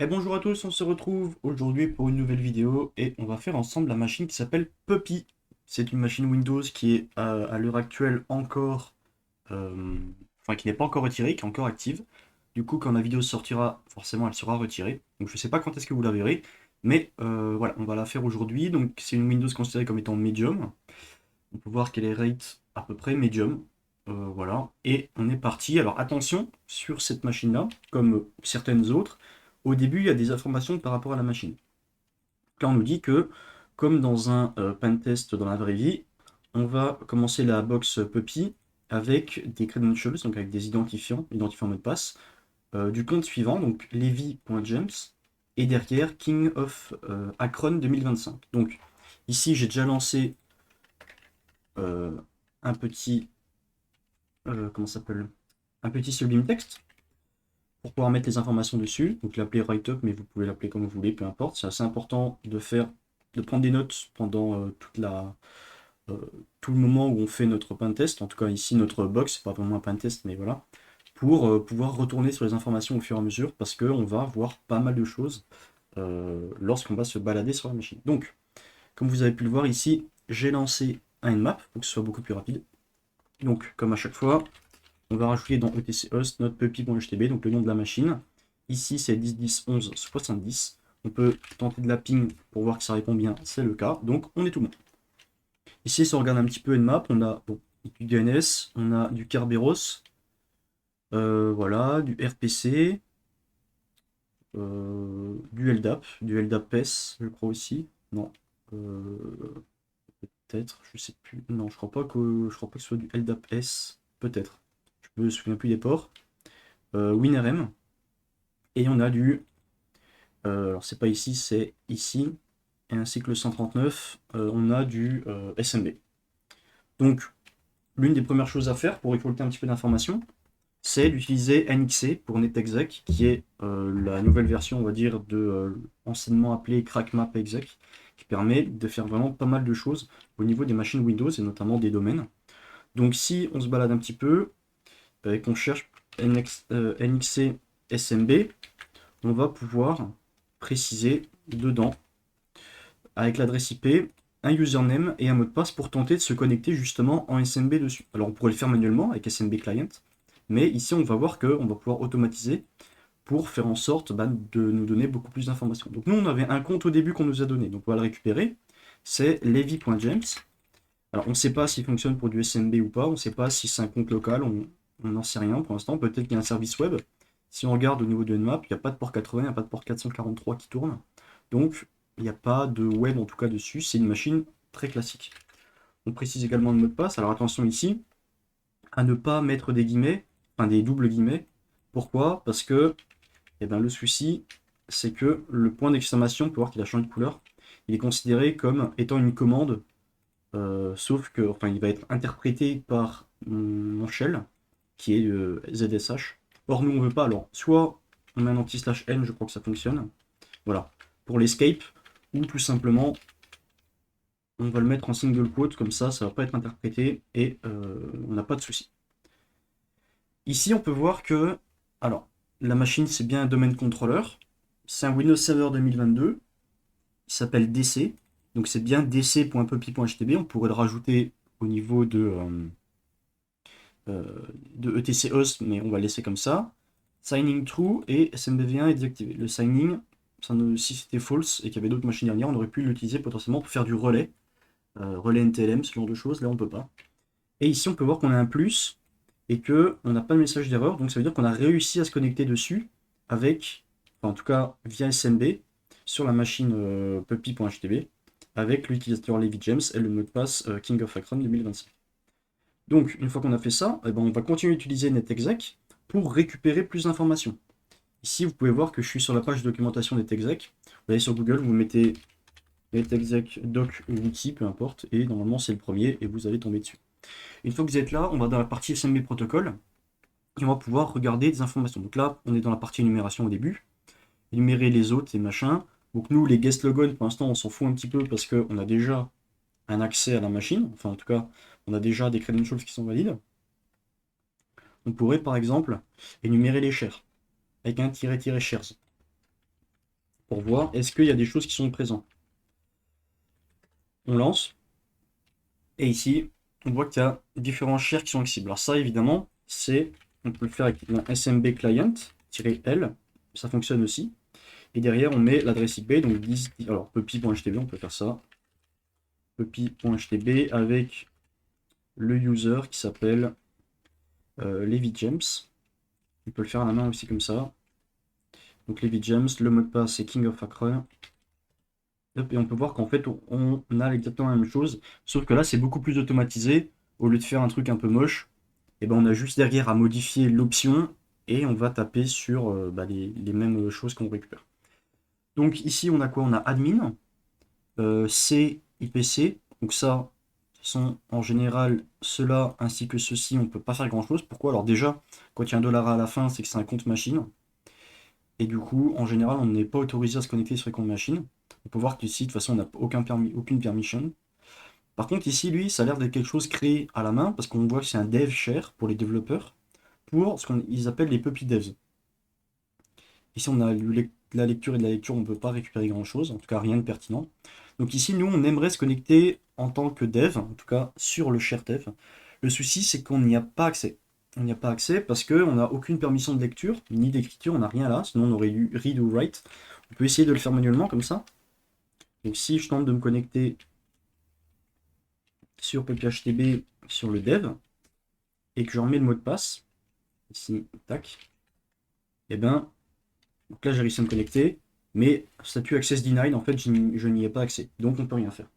Et bonjour à tous, on se retrouve aujourd'hui pour une nouvelle vidéo et on va faire ensemble la machine qui s'appelle Puppy. C'est une machine Windows qui est à l'heure actuelle encore, euh, enfin qui n'est pas encore retirée, qui est encore active. Du coup, quand la vidéo sortira, forcément elle sera retirée. Donc je ne sais pas quand est-ce que vous la verrez, mais voilà, on va la faire aujourd'hui. Donc c'est une Windows considérée comme étant medium. On peut voir qu'elle est rate à peu près medium. Voilà, et on est parti. Alors attention, sur cette machine-là, comme certaines autres, au début il y a des informations par rapport à la machine. Là on nous dit que, comme dans un pentest dans la vraie vie, on va commencer la box Puppy avec des credentials, donc avec des identifiants mot de passe, du compte suivant, donc levi.james, et derrière King of Akron 2025. Donc ici j'ai déjà lancé euh, un petit comment ça s'appelle, un petit sublime texte pour pouvoir mettre les informations dessus. Donc l'appeler write-up, mais vous pouvez l'appeler comme vous voulez, peu importe. C'est assez important de prendre des notes pendant euh, tout le moment où on fait notre pentest. En tout cas ici notre box, c'est pas vraiment un pentest, mais voilà, pour pouvoir retourner sur les informations au fur et à mesure, parce qu'on va voir pas mal de choses lorsqu'on va se balader sur la machine. Donc, comme vous avez pu le voir ici, j'ai lancé un nmap pour que ce soit beaucoup plus rapide. Donc, comme à chaque fois, on va rajouter dans etc host notre puppy.htb, donc le nom de la machine. Ici, c'est 10 10 11 70. On peut tenter de la ping pour voir que ça répond bien, c'est le cas. Donc, on est tout bon. Ici, si on regarde un petit peu Nmap, on a du DNS, on a du Kerberos, voilà, du RPC, du LDAP, du LDAP-S, je crois aussi. Non, peut-être, je sais plus. Non, je crois pas que ce soit du LDAP-S, peut-être. Je me souviens plus des ports. WinRM. Et on a alors c'est pas ici, c'est ici, et ainsi que le 139, on a du SMB. Donc, l'une des premières choses à faire pour récolter un petit peu d'informations, c'est d'utiliser NXE pour NetExec, qui est la nouvelle version, on va dire, de anciennement appelée CrackMapExec, qui permet de faire vraiment pas mal de choses au niveau des machines Windows et notamment des domaines. Donc, si on se balade un petit peu et qu'on cherche NXE SMB, on va pouvoir préciser dedans, avec l'adresse IP, un username et un mot de passe pour tenter de se connecter justement en SMB dessus. Alors on pourrait le faire manuellement avec SMB Client, mais ici on va voir qu'on va pouvoir automatiser pour faire en sorte de nous donner beaucoup plus d'informations. Donc nous on avait un compte au début qu'on nous a donné, donc on va le récupérer, c'est levi.james. Alors on ne sait pas s'il fonctionne pour du SMB ou pas, on ne sait pas si c'est un compte local, on n'en sait rien pour l'instant, peut-être qu'il y a un service web. Si on regarde au niveau de Nmap, il n'y a pas de port 80, il n'y a pas de port 443 qui tourne. Donc il n'y a pas de web en tout cas dessus, c'est une machine très classique. On précise également le mot de passe, alors attention ici, à ne pas mettre des guillemets, enfin des doubles guillemets. Pourquoi? Parce que le souci, c'est que le point d'exclamation, on peut voir qu'il a changé de couleur, il est considéré comme étant une commande, sauf que enfin, il va être interprété par mon shell, qui est ZSH. Or, nous, on veut pas. Alors, soit on met un anti/n, je crois que ça fonctionne. Voilà. Pour l'escape, ou tout simplement, on va le mettre en single quote, comme ça va pas être interprété et on n'a pas de souci. Ici, on peut voir que, alors, la machine, c'est bien un domaine controller. C'est un Windows Server 2022. Il s'appelle DC. Donc, c'est bien dc.puppy.htb. On pourrait le rajouter au niveau de etc host, mais on va le laisser comme ça. Signing true et SMBv1 est désactivé. Le signing, si c'était false et qu'il y avait d'autres machines derrière, on aurait pu l'utiliser potentiellement pour faire du relais, relais NTLM, ce genre de choses. Là, on peut pas. Et ici, on peut voir qu'on a un plus et que on n'a pas de message d'erreur. Donc, ça veut dire qu'on a réussi à se connecter dessus avec, enfin, en tout cas via SMB sur la machine puppy.htb avec l'utilisateur Levi James et le mot de passe King of Akron 2025. Donc, une fois qu'on a fait ça, eh ben, on va continuer d'utiliser NetExec pour récupérer plus d'informations. Ici, vous pouvez voir que je suis sur la page de documentation NetExec. Vous allez sur Google, vous mettez NetExec doc ou wiki, peu importe, et normalement c'est le premier, et vous allez tomber dessus. Une fois que vous êtes là, on va dans la partie SMB protocole, et on va pouvoir regarder des informations. Donc là, on est dans la partie énumération au début, énumérer les autres et machin. Donc nous, les guest logon, pour l'instant, on s'en fout un petit peu parce qu'on a déjà un accès à la machine, enfin en tout cas, on a déjà des credentials qui sont valides. On pourrait par exemple énumérer les shares avec un -shares. pour voir est-ce qu'il y a des choses qui sont présentes. On lance, et ici, on voit qu'il y a différents shares qui sont accessibles. Alors ça, évidemment, on peut le faire avec un SMB client-L, ça fonctionne aussi. Et derrière, on met l'adresse IP, donc 10, alors puppy.htb, on peut faire ça. Puppy.htb avec le user qui s'appelle Levi James. On peut le faire à la main aussi comme ça. Donc Levi James, le mot de passe c'est King of Acre. Et on peut voir qu'en fait on a exactement la même chose, sauf que là c'est beaucoup plus automatisé. Au lieu de faire un truc un peu moche, et ben on a juste derrière à modifier l'option et on va taper sur les mêmes choses qu'on récupère. Donc ici on a quoi? On a admin, C, IPC, donc ça sont en général ceux-là ainsi que ceux-ci, on ne peut pas faire grand-chose. Pourquoi? Alors déjà, quand il y a un dollar à la fin, c'est que c'est un compte machine. Et du coup, en général, on n'est pas autorisé à se connecter sur les comptes machines. On peut voir qu'ici, de toute façon, on n'a aucune permission. Par contre, ici, lui, ça a l'air d'être quelque chose créé à la main, parce qu'on voit que c'est un dev share pour les développeurs, pour ce qu'ils appellent les puppy devs. Ici, on a la lecture et de la lecture, on ne peut pas récupérer grand-chose, en tout cas rien de pertinent. Donc ici, nous, on aimerait se connecter en tant que dev, en tout cas sur le share dev. Le souci, c'est qu'on n'y a pas accès. On n'y a pas accès parce qu'on n'a aucune permission de lecture, ni d'écriture, on n'a rien là, sinon on aurait eu read ou write. On peut essayer de le faire manuellement comme ça. Donc si je tente de me connecter sur PPHTB sur le dev, et que je remets le mot de passe, ici, tac, et ben, donc là j'ai réussi à me connecter, mais statut access denied, en fait je n'y ai pas accès, donc on ne peut rien faire.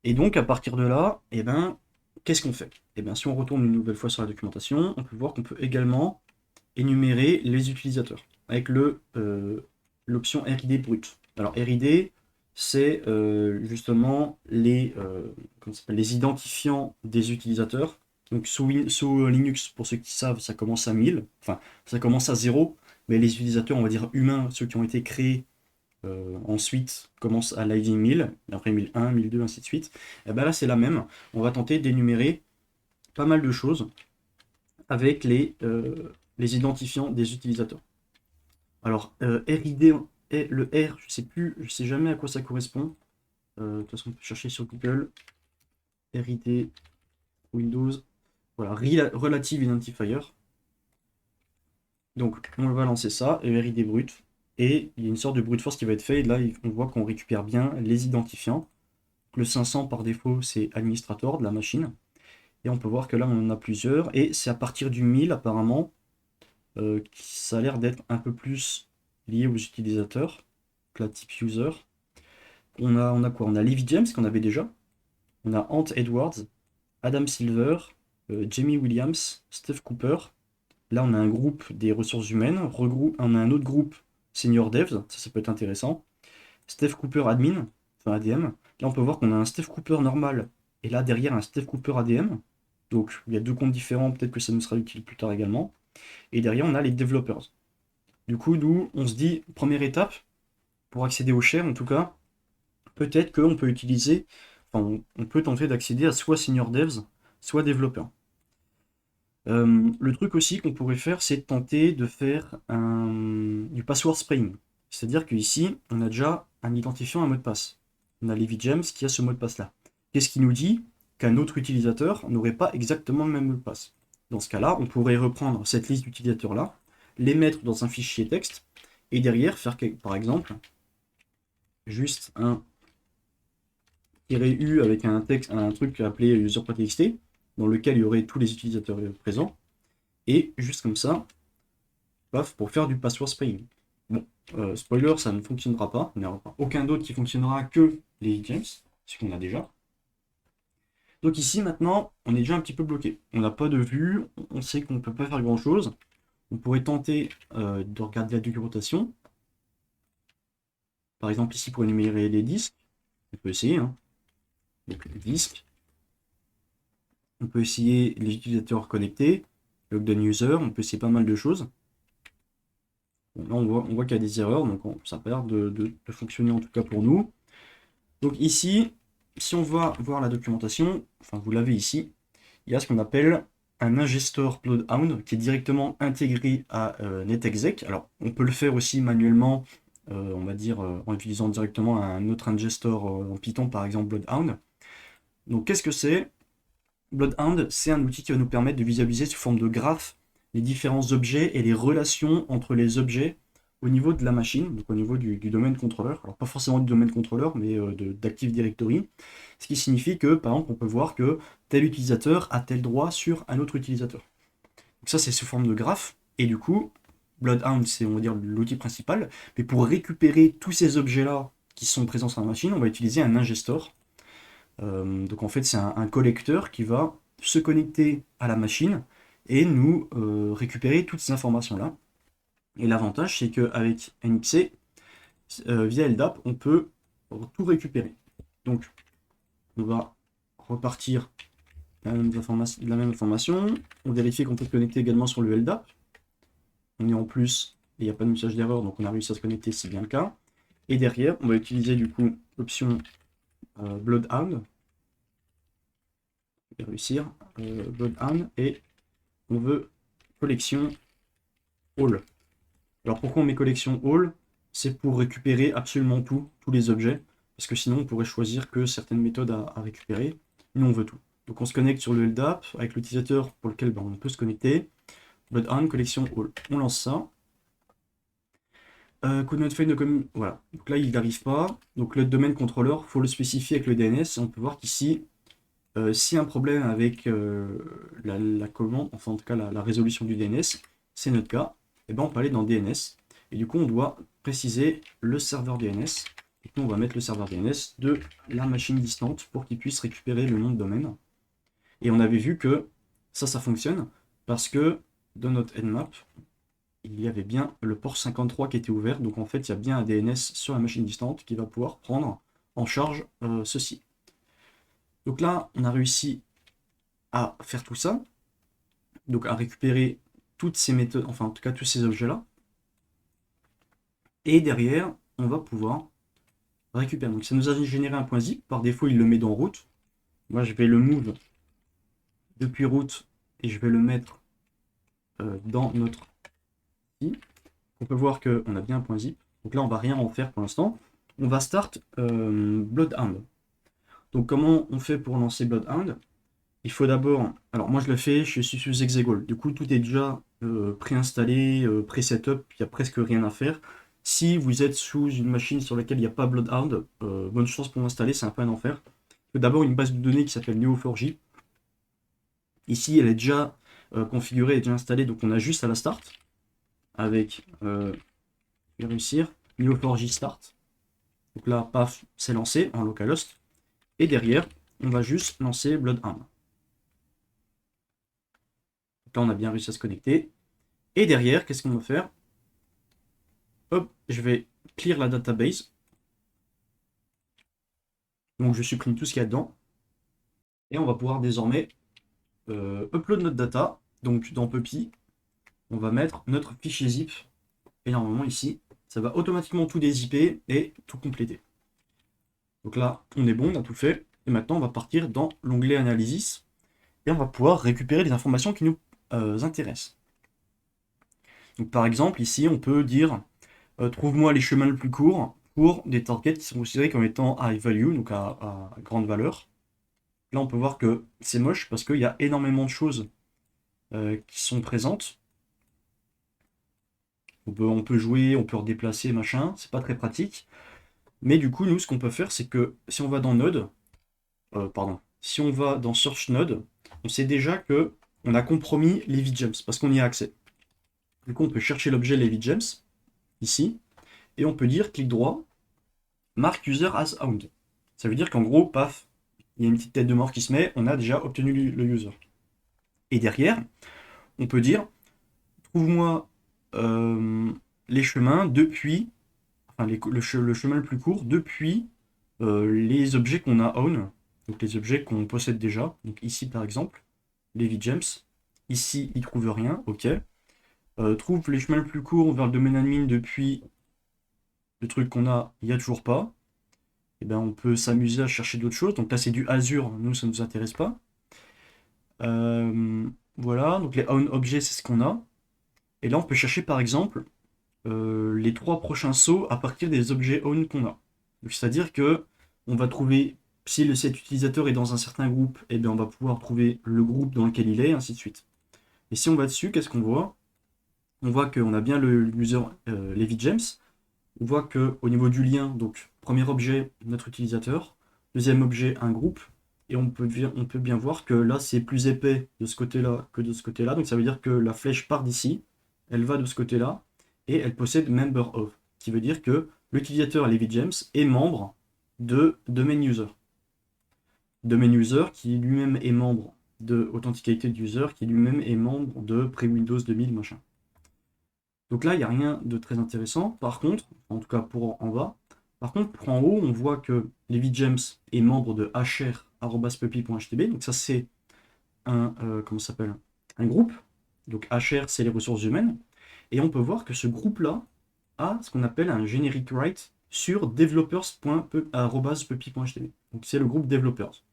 Et donc à partir de là, et ben, qu'est-ce qu'on fait? Et bien si on retourne une nouvelle fois sur la documentation, on peut voir qu'on peut également énumérer les utilisateurs avec l'option RID brut. Alors RID, c'est justement les identifiants des utilisateurs. Donc sous Linux, pour ceux qui savent, ça commence à 1000, enfin ça commence à 0, mais les utilisateurs, on va dire humains, ceux qui ont été créés ensuite, commencent à l'ID 1000, et après 1001, 1002, ainsi de suite. Et ben là c'est la même, on va tenter d'énumérer pas mal de choses avec les identifiants des utilisateurs. Alors, RID, le R, je sais plus, je sais jamais à quoi ça correspond. De toute façon, on peut chercher sur Google. RID, Windows. Voilà, Relative Identifier. Donc, on va lancer ça, et RID brut. Et il y a une sorte de brute force qui va être fait. Et là, on voit qu'on récupère bien les identifiants. Le 500 par défaut, c'est administrator de la machine. Et on peut voir que là, on en a plusieurs. Et c'est à partir du 1000, apparemment, ça a l'air d'être un peu plus lié aux utilisateurs, la type user. On a quoi? On a Levi James qu'on avait déjà. On a Ant Edwards, Adam Silver, Jamie Williams, Steph Cooper. Là, on a un groupe des ressources humaines. On a un autre groupe Senior Devs, ça peut être intéressant. Steph Cooper Admin, enfin ADM. Là, on peut voir qu'on a un Steph Cooper normal et là, derrière, un Steph Cooper ADM. Donc, il y a deux comptes différents, peut-être que ça nous sera utile plus tard également. Et derrière, on a les developers. Du coup, nous, on se dit, première étape, pour accéder au share, en tout cas, peut-être qu'on peut utiliser, enfin, on peut tenter d'accéder à soit senior devs, soit développeurs. Le truc aussi qu'on pourrait faire, c'est tenter de faire du password spraying. C'est-à-dire qu'ici, on a déjà un identifiant, un mot de passe. On a Levi James qui a ce mot de passe-là. Qu'est-ce qui nous dit qu'un autre utilisateur n'aurait pas exactement le même mot de passe? Dans ce cas-là, on pourrait reprendre cette liste d'utilisateurs-là, les mettre dans un fichier texte, et derrière faire, par exemple, juste un -u avec un texte, un truc appelé user.txt, dans lequel il y aurait tous les utilisateurs présents, et juste comme ça, paf, pour faire du password spraying. Bon, spoiler, ça ne fonctionnera pas, il n'y aura aucun d'autre qui fonctionnera que les James, ce qu'on a déjà. Donc ici, maintenant, on est déjà un petit peu bloqué. On n'a pas de vue, on sait qu'on ne peut pas faire grand-chose. On pourrait tenter de regarder la documentation. Par exemple, ici, pour énumérer les disques, on peut essayer. Hein. Donc, les disques. On peut essayer les utilisateurs connectés, lockdown user, on peut essayer pas mal de choses. Bon, là, on voit qu'il y a des erreurs, donc ça a pas l'air de fonctionner en tout cas pour nous. Donc ici, si on va voir la documentation, enfin vous l'avez ici, il y a ce qu'on appelle un ingestor Bloodhound qui est directement intégré à NetExec. Alors on peut le faire aussi manuellement on va dire, en utilisant directement un autre ingestor en Python, par exemple Bloodhound. Donc qu'est-ce que c'est? Bloodhound, c'est un outil qui va nous permettre de visualiser sous forme de graphe les différents objets et les relations entre les objets au niveau de la machine, donc au niveau du domaine contrôleur. Alors pas forcément du domaine contrôleur, mais d'Active Directory. Ce qui signifie que, par exemple, on peut voir que tel utilisateur a tel droit sur un autre utilisateur. Donc ça, c'est sous forme de graphe. Et du coup, Bloodhound, c'est, on va dire, l'outil principal. Mais pour récupérer tous ces objets-là qui sont présents sur la machine, on va utiliser un ingestor. Donc en fait, c'est un collecteur qui va se connecter à la machine et nous récupérer toutes ces informations-là. Et l'avantage, c'est qu'avec NXC, via LDAP, on peut tout récupérer. Donc, on va repartir la même information. On vérifie qu'on peut se connecter également sur le LDAP. On est en plus, et il n'y a pas de message d'erreur, donc on a réussi à se connecter, c'est bien le cas. Et derrière, on va utiliser du coup l'option Bloodhound. Je vais réussir. Bloodhound, et on veut collection all. Alors pourquoi on met collection all? C'est pour récupérer absolument tout, tous les objets, parce que sinon on pourrait choisir que certaines méthodes à récupérer. Nous on veut tout. Donc on se connecte sur le LDAP avec l'utilisateur pour lequel on peut se connecter. Bloodhound, collection all. On lance ça. Could not find the voilà. Donc là il n'arrive pas. Donc le domaine contrôleur, il faut le spécifier avec le DNS. Et on peut voir qu'ici, s'il y a un problème avec la commande, enfin en tout cas la résolution du DNS, c'est notre cas, et ben on peut aller dans DNS, et du coup on doit préciser le serveur DNS, et puis on va mettre le serveur DNS de la machine distante pour qu'il puisse récupérer le nom de domaine. Et on avait vu que ça fonctionne, parce que dans notre Nmap, il y avait bien le port 53 qui était ouvert, donc en fait il y a bien un DNS sur la machine distante qui va pouvoir prendre en charge ceci. Donc là, on a réussi à faire tout ça, donc à récupérer toutes ces méthodes, enfin en tout cas tous ces objets-là. Et derrière, on va pouvoir récupérer. Donc ça nous a généré un point zip, par défaut il le met dans route. Moi je vais le move depuis route et je vais le mettre dans notre site. On peut voir qu'on a bien un point zip. Donc là on va rien en faire pour l'instant. On va start Bloodhound. Donc comment on fait pour lancer Bloodhound? Il faut d'abord, alors moi je le fais, je suis sous Exegol, du coup tout est déjà préinstallé, pré-setup, il n'y a presque rien à faire. Si vous êtes sous une machine sur laquelle il n'y a pas Bloodhound, bonne chance pour l'installer, c'est un peu un enfer. Il faut d'abord une base de données qui s'appelle Neo4j. Ici elle est déjà configurée, elle est déjà installée, donc on a juste à la start, avec, je vais réussir, Neo4j start. Donc là, paf, c'est lancé en localhost, et derrière, on va juste lancer Bloodhound. Là, on a bien réussi à se connecter. Et derrière, qu'est-ce qu'on va faire? Hop, je vais clear la database. Donc, je supprime tout ce qu'il y a dedans. Et on va pouvoir désormais upload notre data. Donc, dans Puppy, on va mettre notre fichier zip. Et normalement, ici, ça va automatiquement tout dézipper et tout compléter. Donc là, on est bon, on a tout fait. Et maintenant, on va partir dans l'onglet Analysis. Et on va pouvoir récupérer les informations qui nous intéressent. Donc, par exemple, ici, on peut dire trouve-moi les chemins les plus courts pour des targets qui sont considérés comme étant high value, donc à grande valeur. Là, on peut voir que c'est moche parce qu'il y a énormément de choses qui sont présentes. On peut jouer, on peut redéplacer, machin, c'est pas très pratique. Mais du coup, nous, ce qu'on peut faire, c'est que si on va dans Node, si on va dans Search Node, on sait déjà que on a compromis les VGEMS parce qu'on y a accès. Du coup, on peut chercher l'objet les VGEMS, ici, et on peut dire clic droit, mark user as owned. Ça veut dire qu'en gros, paf, il y a une petite tête de mort qui se met, on a déjà obtenu le user. Et derrière, on peut dire, trouve-moi les chemins depuis, enfin le chemin le plus court depuis les objets qu'on a own, donc les objets qu'on possède déjà. Donc ici par exemple, les VGEMS. Ici, il trouve rien, ok. Trouve les chemins le plus court vers le domaine admin depuis le truc qu'on a, il n'y a toujours pas. Et ben, on peut s'amuser à chercher d'autres choses. Donc là, c'est du Azure, nous, ça ne nous intéresse pas. Voilà, donc les own objets, c'est ce qu'on a. Et là, on peut chercher par exemple les 3 prochains sauts à partir des objets own qu'on a. C'est-à-dire que on va trouver, si cet utilisateur est dans un certain groupe, eh bien on va pouvoir trouver le groupe dans lequel il est, et ainsi de suite. Et si on va dessus, qu'est-ce qu'on voit? On voit qu'on a bien le user Levi James. On voit qu'au niveau du lien, donc premier objet, notre utilisateur, deuxième objet, un groupe, et on peut bien voir que là c'est plus épais de ce côté-là que de ce côté-là, donc ça veut dire que la flèche part d'ici, elle va de ce côté-là, et elle possède member of, qui veut dire que l'utilisateur Levi James est membre de domain user. Domain user qui lui-même est membre de Authenticated User, qui lui-même est membre de Pre-Windows 2000, machin. Donc là, il n'y a rien de très intéressant. Par contre, en tout cas pour en bas, par contre, pour en haut, on voit que Levi James est membre de hr@puppy.htb. Donc ça, c'est un, comment ça s'appelle, un groupe. Donc HR, c'est les ressources humaines. Et on peut voir que ce groupe-là a ce qu'on appelle un generic write sur developers.puppy.htb. Donc c'est le groupe developers.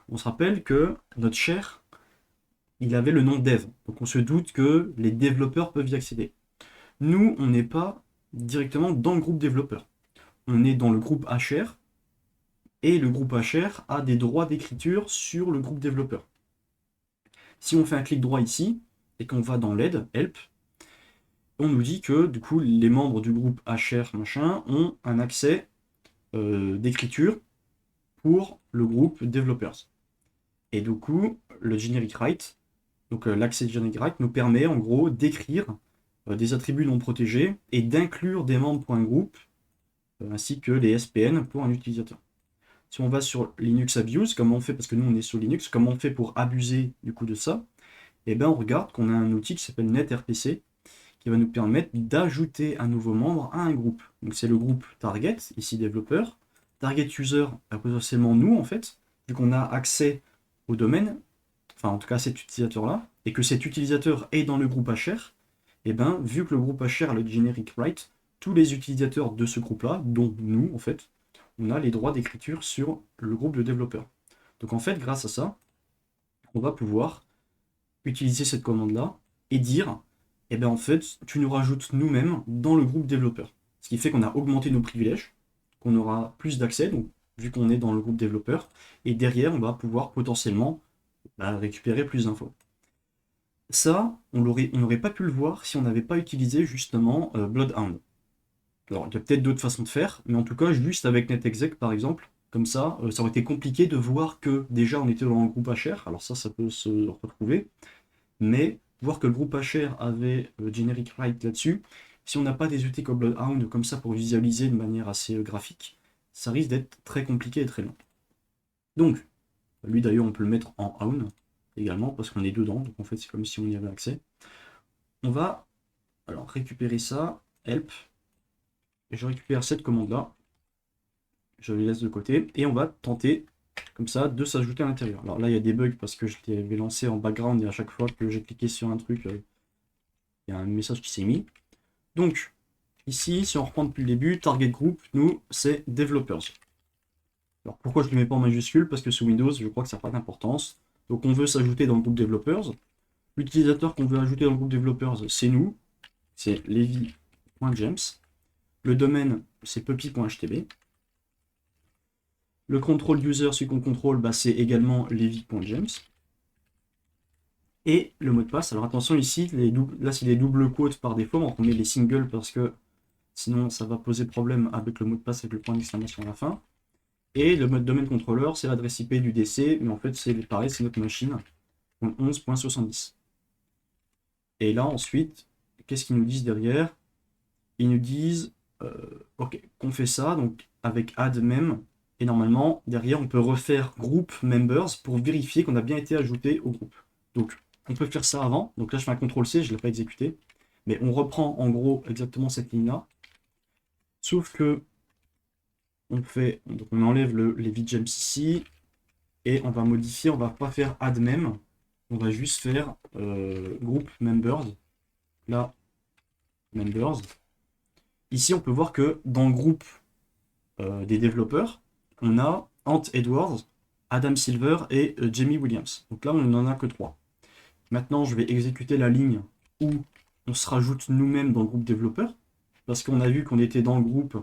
On se rappelle que notre cher, il avait le nom dev. Donc on se doute que les développeurs peuvent y accéder. Nous, on n'est pas directement dans le groupe développeur. On est dans le groupe HR, et le groupe HR a des droits d'écriture sur le groupe développeur. Si on fait un clic droit ici, et qu'on va dans l'aide, help, on nous dit que du coup les membres du groupe HR machin ont un accès d'écriture pour le groupe developers. Et du coup, le generic write, donc l'accès generic write nous permet en gros d'écrire des attributs non protégés et d'inclure des membres.group ainsi que les SPN pour un utilisateur. Si on va sur Linux Abuse, comment on fait, parce que nous on est sur Linux, comment on fait pour abuser du coup de ça? Eh bien on regarde qu'on a un outil qui s'appelle NetRPC qui va nous permettre d'ajouter un nouveau membre à un groupe. Donc c'est le groupe target, ici développeur. Target user, potentiellement nous en fait, vu qu'on a accès au domaine, enfin en tout cas à cet utilisateur-là, et que cet utilisateur est dans le groupe HR, et bien vu que le groupe HR a le generic write, tous les utilisateurs de ce groupe-là, dont nous en fait, on a les droits d'écriture sur le groupe de développeurs. Donc en fait, grâce à ça, on va pouvoir utiliser cette commande-là et dire, eh bien en fait, tu nous rajoutes nous-mêmes dans le groupe développeur. Ce qui fait qu'on a augmenté nos privilèges, qu'on aura plus d'accès, donc vu qu'on est dans le groupe développeur, et derrière, on va pouvoir potentiellement récupérer plus d'infos. Ça, on n'aurait pas pu le voir si on n'avait pas utilisé justement Bloodhound. Alors, il y a peut-être d'autres façons de faire, mais en tout cas, juste avec NetExec par exemple, comme ça aurait été compliqué de voir que déjà on était dans le groupe HR, alors ça peut se retrouver, mais voir que le groupe HR avait Generic Write là-dessus, si on n'a pas des outils comme Bloodhound comme ça pour visualiser de manière assez graphique, ça risque d'être très compliqué et très long. Donc, lui d'ailleurs on peut le mettre en Own également, parce qu'on est dedans, donc en fait c'est comme si on y avait accès. On va alors récupérer ça, help, et je récupère cette commande-là, je les laisse de côté, et on va tenter comme ça de s'ajouter à l'intérieur. Alors là il y a des bugs parce que je l'avais lancé en background et à chaque fois que j'ai cliqué sur un truc, il y a un message qui s'est mis. Donc ici, si on reprend depuis le début, target group, nous c'est developers. Alors pourquoi je ne le mets pas en majuscule? Parce que sous Windows, je crois que ça n'a pas d'importance. Donc on veut s'ajouter dans le groupe developers. L'utilisateur qu'on veut ajouter dans le groupe developers, c'est nous, c'est levi.james. Le domaine, c'est puppy.htb. Le control user, celui qu'on contrôle, c'est également levi.james. Et le mot de passe, alors attention ici, là c'est les doubles quotes par défaut, on met les singles parce que sinon ça va poser problème avec le mot de passe avec le point d'exclamation à la fin. Et le mode domaine contrôleur, c'est l'adresse IP du DC, mais en fait c'est pareil, c'est notre machine, 11.70. Et là ensuite, qu'est-ce qu'ils nous disent derrière? Ils nous disent ok, qu'on fait ça, donc avec add mem, et normalement derrière on peut refaire group members pour vérifier qu'on a bien été ajouté au groupe. Donc on peut faire ça avant, donc là je fais un CTRL C, je ne l'ai pas exécuté, mais on reprend en gros exactement cette ligne-là, sauf que donc on enlève les VJams ici, et on va modifier, on va pas faire add mem, on va juste faire group members, là, members. Ici on peut voir que dans le groupe des développeurs, on a Ant Edwards, Adam Silver et Jamie Williams. Donc là on n'en a que 3. Maintenant je vais exécuter la ligne où on se rajoute nous-mêmes dans le groupe développeur. parce qu'on a vu qu'on était dans le groupe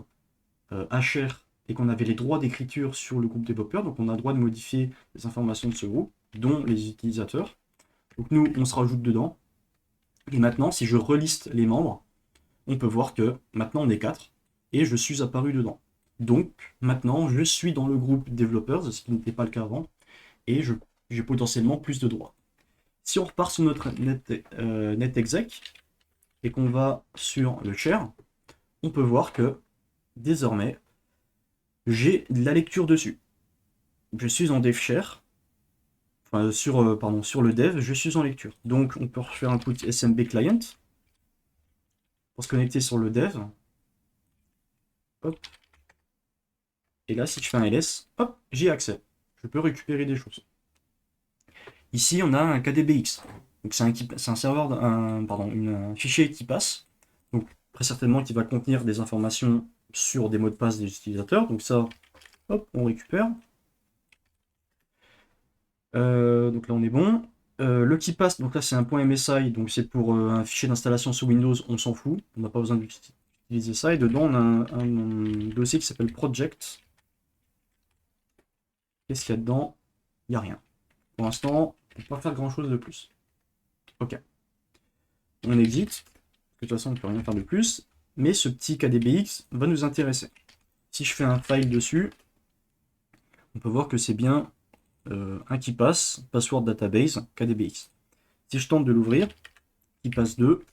HR et qu'on avait les droits d'écriture sur le groupe développeur, donc on a le droit de modifier les informations de ce groupe, dont les utilisateurs. Donc nous, on se rajoute dedans. Et maintenant, si je reliste les membres, on peut voir que maintenant on est 4 et je suis apparu dedans. Donc maintenant, je suis dans le groupe développeurs, ce qui n'était pas le cas avant, et j'ai potentiellement plus de droits. Si on repart sur notre NetExec et qu'on va sur le share, on peut voir que désormais, j'ai de la lecture dessus. Je suis en dev share, enfin sur le dev, je suis en lecture. Donc on peut faire un put SMB client pour se connecter sur le dev. Hop. Et là, si je fais un ls, hop, j'y ai accès. Je peux récupérer des choses. Ici, on a un KDBX. Donc c'est un serveur, un fichier qui passe. Donc très certainement qui va contenir des informations sur des mots de passe des utilisateurs. Donc ça, hop, on récupère. Donc là on est bon. Le qui passe, donc là c'est un point MSI, donc c'est pour un fichier d'installation sous Windows, on s'en fout, on n'a pas besoin d'utiliser ça. Et dedans on a un dossier qui s'appelle Project. Qu'est-ce qu'il y a dedans? Il n'y a rien. Pour l'instant, on ne peut pas faire grand chose de plus. Ok. On exit, parce que de toute façon on ne peut rien faire de plus, mais ce petit KDBX va nous intéresser. Si je fais un file dessus, on peut voir que c'est bien un qui passe, password database, KDBX. Si je tente de l'ouvrir, qui passe 2,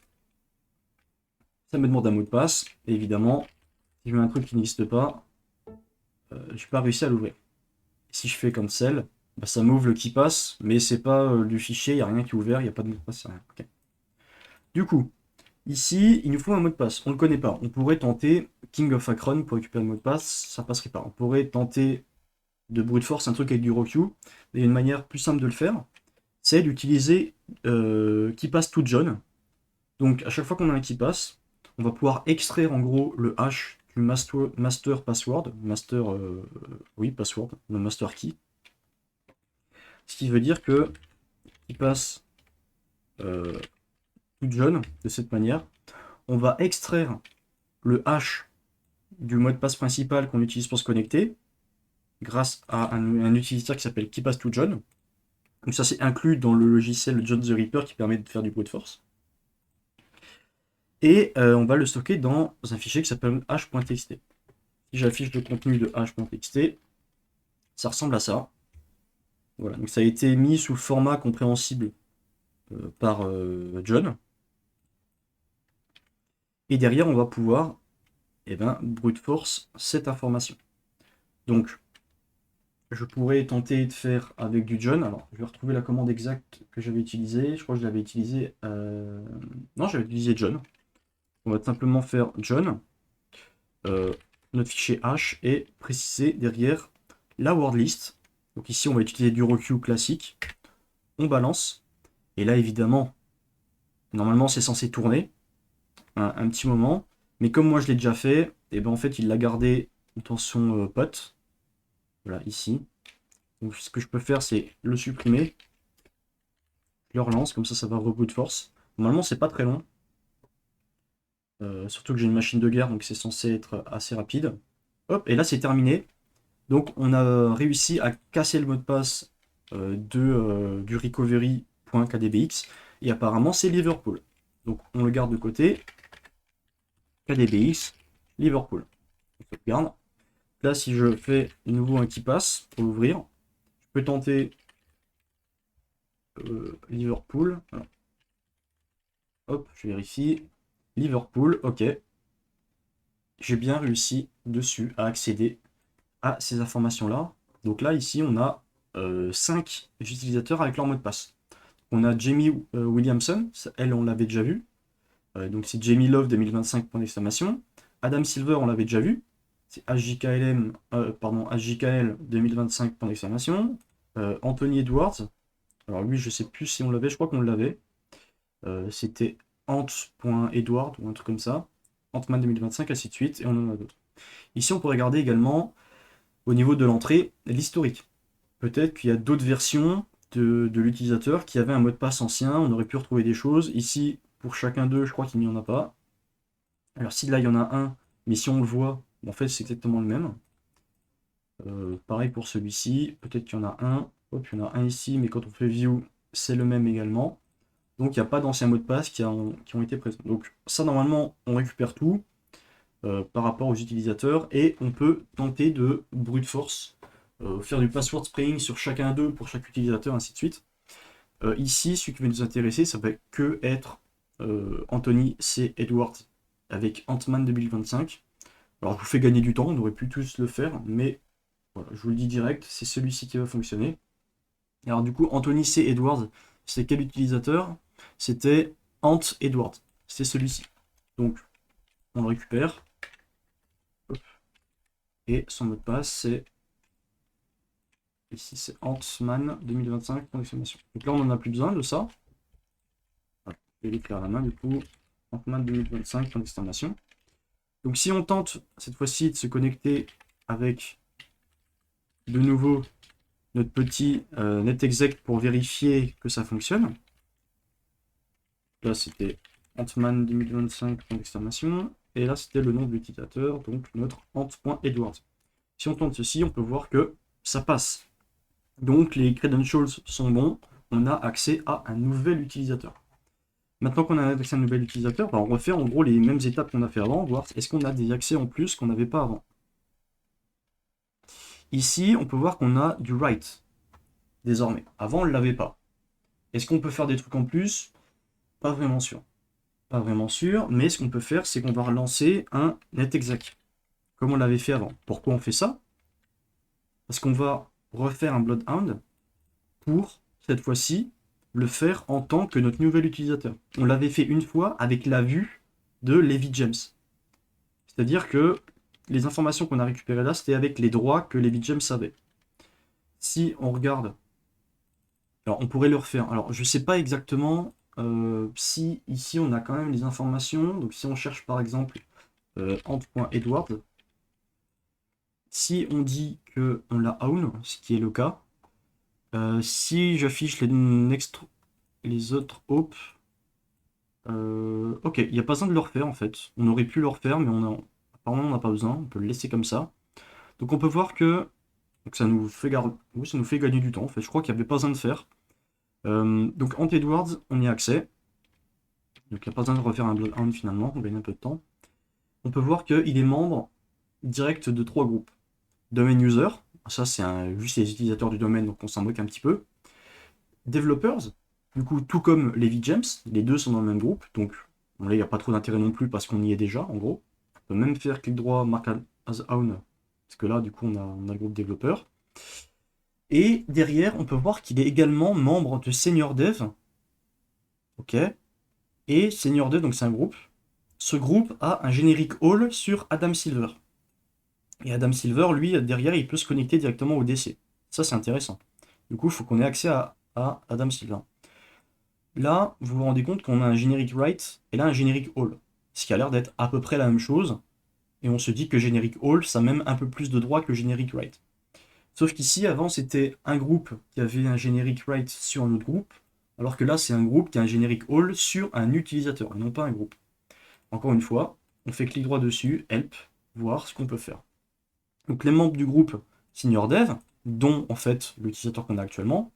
ça me demande un mot de passe, et évidemment, si je mets un truc qui n'existe pas, je n'ai pas réussi à l'ouvrir. Si je fais cancel, bah, ça m'ouvre le qui passe, mais c'est pas du fichier, il n'y a rien qui est ouvert, il n'y a pas de mot de passe, rien. Okay. Du coup, ici, il nous faut un mot de passe, on ne le connaît pas. On pourrait tenter King of Akron pour récupérer le mot de passe, ça passerait pas. On pourrait tenter de brute force un truc avec du RoQ, et une manière plus simple de le faire, c'est d'utiliser qui passe to John. Donc à chaque fois qu'on a un qui passe, on va pouvoir extraire en gros le hash du master password, password, le master key. Ce qui veut dire que qui passe to John de cette manière, on va extraire le hash du mot de passe principal qu'on utilise pour se connecter grâce à un utilisateur qui s'appelle KeePassToJohn. Donc ça c'est inclus dans le logiciel John the Reaper qui permet de faire du brute force. Et on va le stocker dans un fichier qui s'appelle h.txt. Si j'affiche le contenu de h.txt, ça ressemble à ça. Voilà, donc ça a été mis sous le format compréhensible par John. Et derrière, on va pouvoir brute force cette information. Donc, je pourrais tenter de faire avec du John. Alors, je vais retrouver la commande exacte que j'avais utilisée. Je crois que je l'avais utilisée... Non, j'avais utilisé John. On va simplement faire John, notre fichier H, et préciser derrière la word list. Donc ici, on va utiliser du RoQ classique. On balance. Et là, évidemment, normalement, c'est censé tourner un petit moment. Mais comme moi, je l'ai déjà fait, et ben en fait, il l'a gardé dans son pot. Voilà, ici. Donc ce que je peux faire, c'est le supprimer. Je le relance, comme ça va reboot force. Normalement, c'est pas très long. Surtout que j'ai une machine de guerre, donc c'est censé être assez rapide. Hop, et là, c'est terminé. Donc, on a réussi à casser le mot de passe du recovery.kdbx. Et apparemment, c'est Liverpool. Donc, on le garde de côté. KDBX, Liverpool. On sauvegarde. Là, si je fais de nouveau un qui passe pour l'ouvrir, je peux tenter Liverpool. Alors, hop, je vérifie. Liverpool, ok. J'ai bien réussi dessus à accéder à ces informations-là. Donc là, ici, on a 5 utilisateurs avec leur mot de passe. On a Jamie Williamson, elle, on l'avait déjà vu. Donc c'est Jamie Love 2025, point d'exclamation. Adam Silver, on l'avait déjà vu. C'est HJKL 2025, point d'exclamation. Anthony Edwards. Alors lui, je sais plus si on l'avait, je crois qu'on l'avait. C'était Ant.Edward ou un truc comme ça. Ant-Man 2025, ainsi de suite, et on en a d'autres. Ici, on peut regarder également, au niveau de l'entrée, l'historique. Peut-être qu'il y a d'autres versions de l'utilisateur qui avaient un mot de passe ancien, on aurait pu retrouver des choses. Ici, pour chacun d'eux, je crois qu'il n'y en a pas. Alors si là il y en a un, mais si on le voit, en fait c'est exactement le même. Pareil pour celui-ci, peut-être qu'il y en a un, hop, il y en a un ici, mais quand on fait view, c'est le même également. Donc il n'y a pas d'anciens mots de passe qui ont été présents. Donc ça normalement on récupère tout par rapport aux utilisateurs et on peut tenter de brute force, faire du password spraying sur chacun d'eux pour chaque utilisateur, ainsi de suite. Ici, ce qui va nous intéresser, ça va que être Anthony C. Edwards avec Ant-Man 2025. Alors je vous fais gagner du temps, on aurait pu tous le faire, mais voilà, je vous le dis direct, c'est celui-ci qui va fonctionner. Alors du coup, Anthony C. Edwards, c'est quel utilisateur? C'était Ant Edwards, c'est celui-ci. Donc on le récupère, hop, et son mot de passe c'est ici, c'est Ant-Man 2025. Donc là on n'en a plus besoin de ça. Voilà, je vais l'écrire à la main du coup. Ant-Man 2025. Donc si on tente cette fois-ci de se connecter avec de nouveau notre petit netexec pour vérifier que ça fonctionne. Là c'était Ant-Man 2025. Et là c'était le nom de l'utilisateur, donc notre ant.edwards. Si on tente ceci, on peut voir que ça passe. Donc les credentials sont bons, on a accès à un nouvel utilisateur. Maintenant qu'on a accès à un nouvel utilisateur, on refait en gros les mêmes étapes qu'on a fait avant, voir est-ce qu'on a des accès en plus qu'on n'avait pas avant. Ici, on peut voir qu'on a du write, désormais. Avant, on ne l'avait pas. Est-ce qu'on peut faire des trucs en plus? Pas vraiment sûr. Pas vraiment sûr, mais ce qu'on peut faire, c'est qu'on va relancer un netexec, comme on l'avait fait avant. Pourquoi on fait ça? Parce qu'on va refaire un Bloodhound pour, cette fois-ci, le faire en tant que notre nouvel utilisateur. On l'avait fait une fois avec la vue de Levi James. C'est-à-dire que les informations qu'on a récupérées là, c'était avec les droits que Levi James avait. Si on regarde, alors on pourrait le refaire. Alors je ne sais pas exactement si ici on a quand même les informations. Donc si on cherche par exemple ant.edward, si on dit qu'on l'a own, ce qui est le cas, si j'affiche les autres hop, ok, il n'y a pas besoin de le refaire en fait. On aurait pu le refaire, mais apparemment on n'a pas besoin. On peut le laisser comme ça. Donc on peut voir que donc ça nous fait oui, ça nous fait gagner du temps. En fait, je crois qu'il n'y avait pas besoin de faire. Donc Ant Edwards, on y a accès. Donc il n'y a pas besoin de refaire un Bloodhound finalement, on gagne un peu de temps. On peut voir qu'il est membre direct de 3 groupes. Domain User, ça c'est juste les utilisateurs du domaine, donc on s'en moque un petit peu. Developers, du coup tout comme Levi James, les deux sont dans le même groupe, donc bon, là il n'y a pas trop d'intérêt non plus parce qu'on y est déjà en gros. On peut même faire clic droit, mark as own, parce que là du coup on a le groupe développeur. Et derrière on peut voir qu'il est également membre de Senior Dev. Ok. Et Senior Dev, donc c'est un groupe. Ce groupe a un générique all sur Adam Silver. Et Adam Silver, lui, derrière, il peut se connecter directement au DC. Ça, c'est intéressant. Du coup, il faut qu'on ait accès à Adam Silver. Là, vous vous rendez compte qu'on a un générique write et là un générique all. Ce qui a l'air d'être à peu près la même chose. Et on se dit que générique all, ça a même un peu plus de droits que générique write. Sauf qu'ici, avant, c'était un groupe qui avait un générique write sur un autre groupe. Alors que là, c'est un groupe qui a un générique all sur un utilisateur, et non pas un groupe. Encore une fois, on fait clic droit dessus, help, voir ce qu'on peut faire. Donc les membres du groupe Senior Dev, dont en fait l'utilisateur qu'on a actuellement,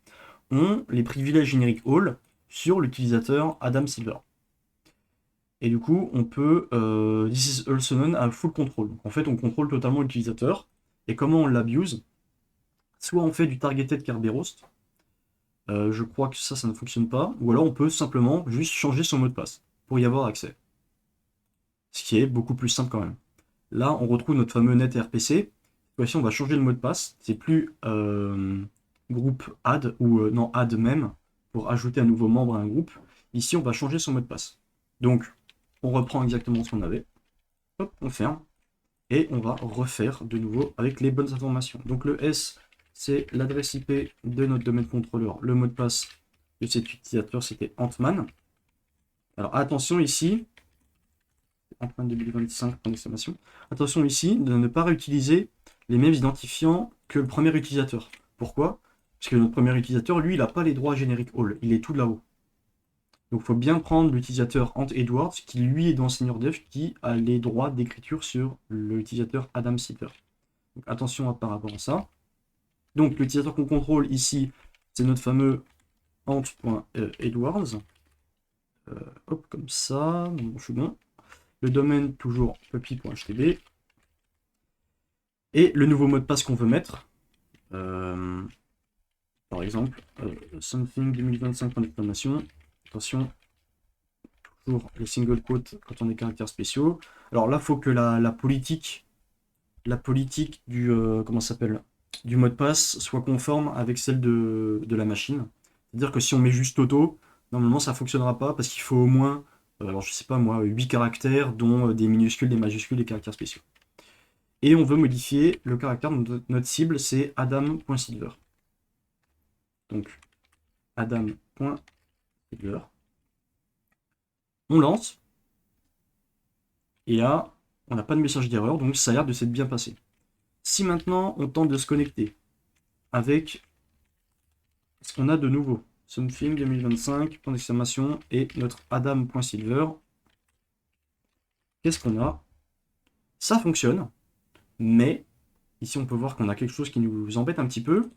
ont les privilèges génériques all sur l'utilisateur Adam Silver. Et du coup, on peut this is also known as full control. Donc, en fait, on contrôle totalement l'utilisateur. Et comment on l'abuse? Soit on fait du targeted Kerberos, je crois que ça ne fonctionne pas, ou alors on peut simplement juste changer son mot de passe pour y avoir accès. Ce qui est beaucoup plus simple quand même. Là, on retrouve notre fameux net RPC. Voici, on va changer le mot de passe. C'est plus groupe add ou non add même pour ajouter un nouveau membre à un groupe. Ici, on va changer son mot de passe. Donc, on reprend exactement ce qu'on avait. Hop, on ferme. Et on va refaire de nouveau avec les bonnes informations. Donc, le S, c'est l'adresse IP de notre domaine contrôleur. Le mot de passe de cet utilisateur, c'était Ant-Man. Alors, attention ici. Ant-Man 2025, point d'exclamation. Attention ici de ne pas réutiliser les mêmes identifiants que le premier utilisateur. Pourquoi? Parce que notre premier utilisateur, lui, il n'a pas les droits génériques all. Il est tout là-haut. Donc il faut bien prendre l'utilisateur Ant Edwards, qui lui est dans SeniorDev, qui a les droits d'écriture sur l'utilisateur Adam Silver. Donc attention par rapport à ça. Donc l'utilisateur qu'on contrôle ici, c'est notre fameux ant.edwards. Hop, comme ça, donc je suis bon. Le domaine, toujours puppy.htb. Et le nouveau mot de passe qu'on veut mettre, par exemple, something 2025 point d'exclamation. Attention, toujours les single quotes quand on est caractères spéciaux. Alors là, il faut que la politique du, comment ça s'appelle, du mot de passe soit conforme avec celle de la machine. C'est-à-dire que si on met juste auto, normalement ça ne fonctionnera pas parce qu'il faut au moins, alors je sais pas moi, 8 caractères, dont des minuscules, des majuscules, des caractères spéciaux. Et on veut modifier le caractère de notre cible, c'est adam.silver. Donc adam.silver. On lance. Et là, on n'a pas de message d'erreur, donc ça a l'air de s'être bien passé. Si maintenant on tente de se connecter avec ce qu'on a de nouveau, something 2025, point d'exclamation, et notre adam.silver, qu'est-ce qu'on a? Ça fonctionne, mais ici on peut voir qu'on a quelque chose qui nous embête un petit peu.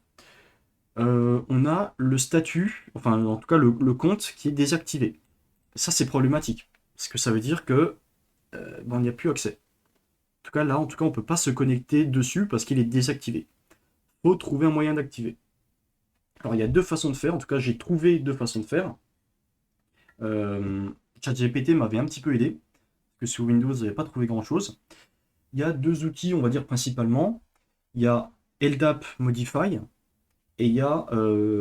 On a le statut, enfin en tout cas le compte qui est désactivé. Ça c'est problématique, parce que ça veut dire que il n'y a plus accès. En tout cas là, on ne peut pas se connecter dessus parce qu'il est désactivé. Il faut trouver un moyen d'activer. Alors il y a deux façons de faire, en tout cas j'ai trouvé deux façons de faire. ChatGPT m'avait un petit peu aidé, parce que sur Windows, je n'avais pas trouvé grand chose. Il y a deux outils, on va dire principalement. Il y a LDAP Modify et il y a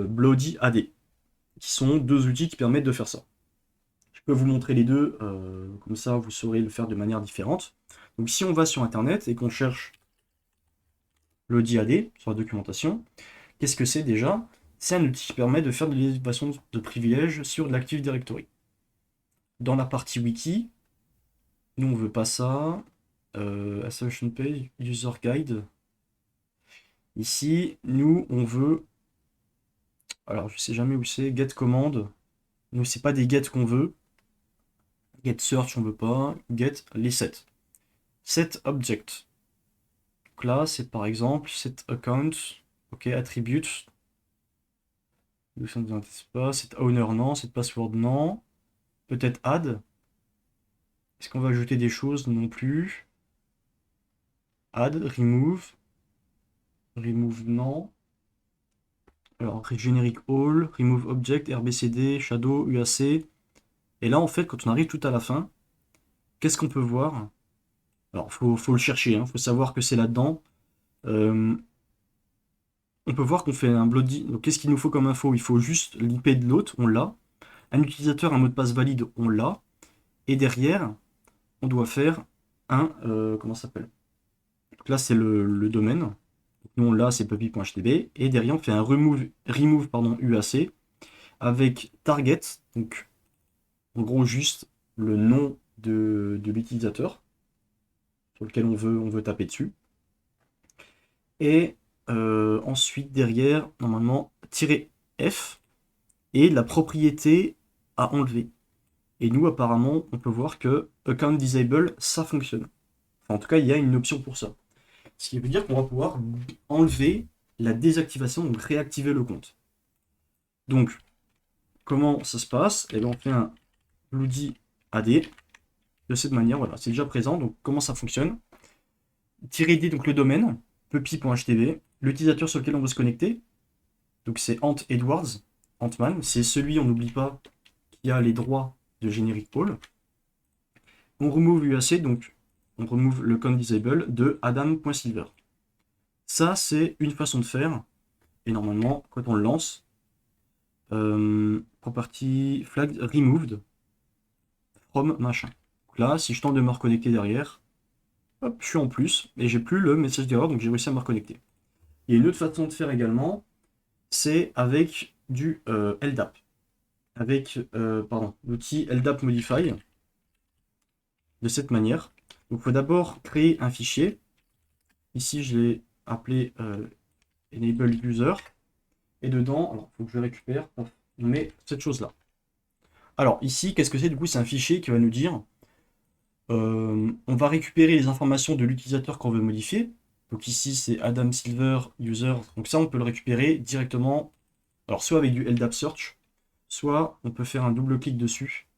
Bloody AD, qui sont deux outils qui permettent de faire ça. Je peux vous montrer les deux, comme ça vous saurez le faire de manière différente. Donc si on va sur Internet et qu'on cherche Bloody AD sur la documentation, qu'est-ce que c'est déjà? C'est un outil qui permet de faire de l'élévation de privilèges sur l'Active Directory. Dans la partie wiki, nous on veut pas ça. Assertion Page, User Guide. Ici, nous on veut. Alors je sais jamais où c'est. Get command. Nous c'est pas des get qu'on veut. Get search on veut pas. Get les sets. Set object. Donc là c'est par exemple set account. Ok, attribute. Nous sommes dans pas. Set owner non. Set password non. Peut-être add. Est-ce qu'on va ajouter des choses? Non plus. Add, remove. Remove non. Alors, generic all, remove object, RBCD, shadow, UAC. Et là, en fait, quand on arrive tout à la fin, qu'est-ce qu'on peut voir? Alors, faut le chercher, faut savoir que c'est là-dedans. On peut voir qu'on fait un bloody. Donc, qu'est-ce qu'il nous faut comme info? Il faut juste l'IP de l'autre, on l'a. Un utilisateur, un mot de passe valide, on l'a. Et derrière, on doit faire un. Comment ça s'appelle? Donc là, c'est le domaine. Donc, nous, on l'a, c'est puppy.htb. Et derrière, on fait un remove UAC avec target. Donc, en gros, juste le nom de l'utilisateur sur lequel on veut taper dessus. Et ensuite, derrière, normalement, "-f" et la propriété à enlever. Et nous, apparemment, on peut voir que account disable, ça fonctionne. Enfin, en tout cas, il y a une option pour ça. Ce qui veut dire qu'on va pouvoir enlever la désactivation, donc réactiver le compte. Donc, comment ça se passe? Et bien, on fait un bloody AD de cette manière, voilà, c'est déjà présent. Donc, comment ça fonctionne? -d, donc le domaine, puppy.htb, l'utilisateur sur lequel on veut se connecter, donc c'est Ant Edwards, Antman, c'est celui, on n'oublie pas, qui a les droits de Generic All. On remove UAC, donc on remove le count disable de adam.silver. Ça, c'est une façon de faire, et normalement, quand on le lance, property flag removed from machin. Donc là, si je tente de me reconnecter derrière, hop, je suis en plus, et j'ai plus le message d'erreur, donc j'ai réussi à me reconnecter. Il y a une autre façon de faire également, c'est avec du LDAP. Avec l'outil LDAP Modify, de cette manière. Donc il faut d'abord créer un fichier. Ici, je l'ai appelé Enable User. Et dedans, alors il faut que je récupère, on met cette chose-là. Alors ici, qu'est-ce que c'est du coup? C'est un fichier qui va nous dire on va récupérer les informations de l'utilisateur qu'on veut modifier. Donc ici, c'est Adam Silver User. Donc ça, on peut le récupérer directement. Alors soit avec du LDAP Search, soit on peut faire un double clic dessus.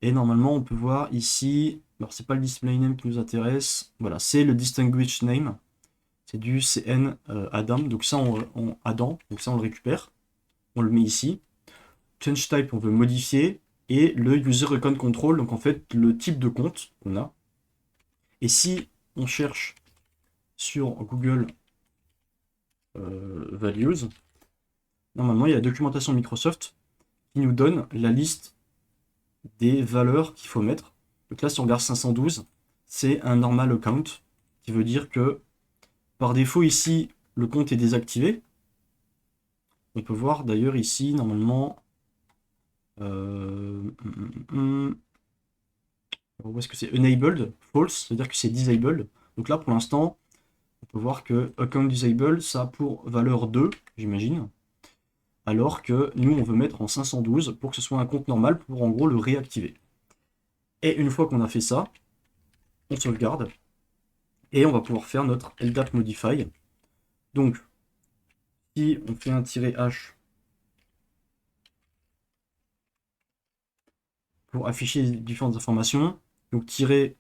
Et normalement, on peut voir ici. Alors c'est pas le display name qui nous intéresse. Voilà, c'est le distinguished name. C'est du CN Adam. Donc ça, Adam. Donc ça, on le récupère. On le met ici. Change type, on veut modifier. Et le user account control, donc en fait, le type de compte qu'on a. Et si on cherche sur Google Values, normalement, il y a la documentation Microsoft qui nous donne la liste des valeurs qu'il faut mettre. Donc là, si on regarde 512, c'est un normal account, qui veut dire que par défaut, ici, le compte est désactivé. On peut voir d'ailleurs ici, normalement, où est-ce que c'est enabled, false, c'est-à-dire que c'est disabled. Donc là, pour l'instant, on peut voir que account disabled, ça a pour valeur 2, j'imagine. Alors que nous, on veut mettre en 512 pour que ce soit un compte normal pour en gros le réactiver. Et une fois qu'on a fait ça, on sauvegarde et on va pouvoir faire notre LDAP modify. Donc, si on fait un "-h pour afficher différentes informations, donc "-x,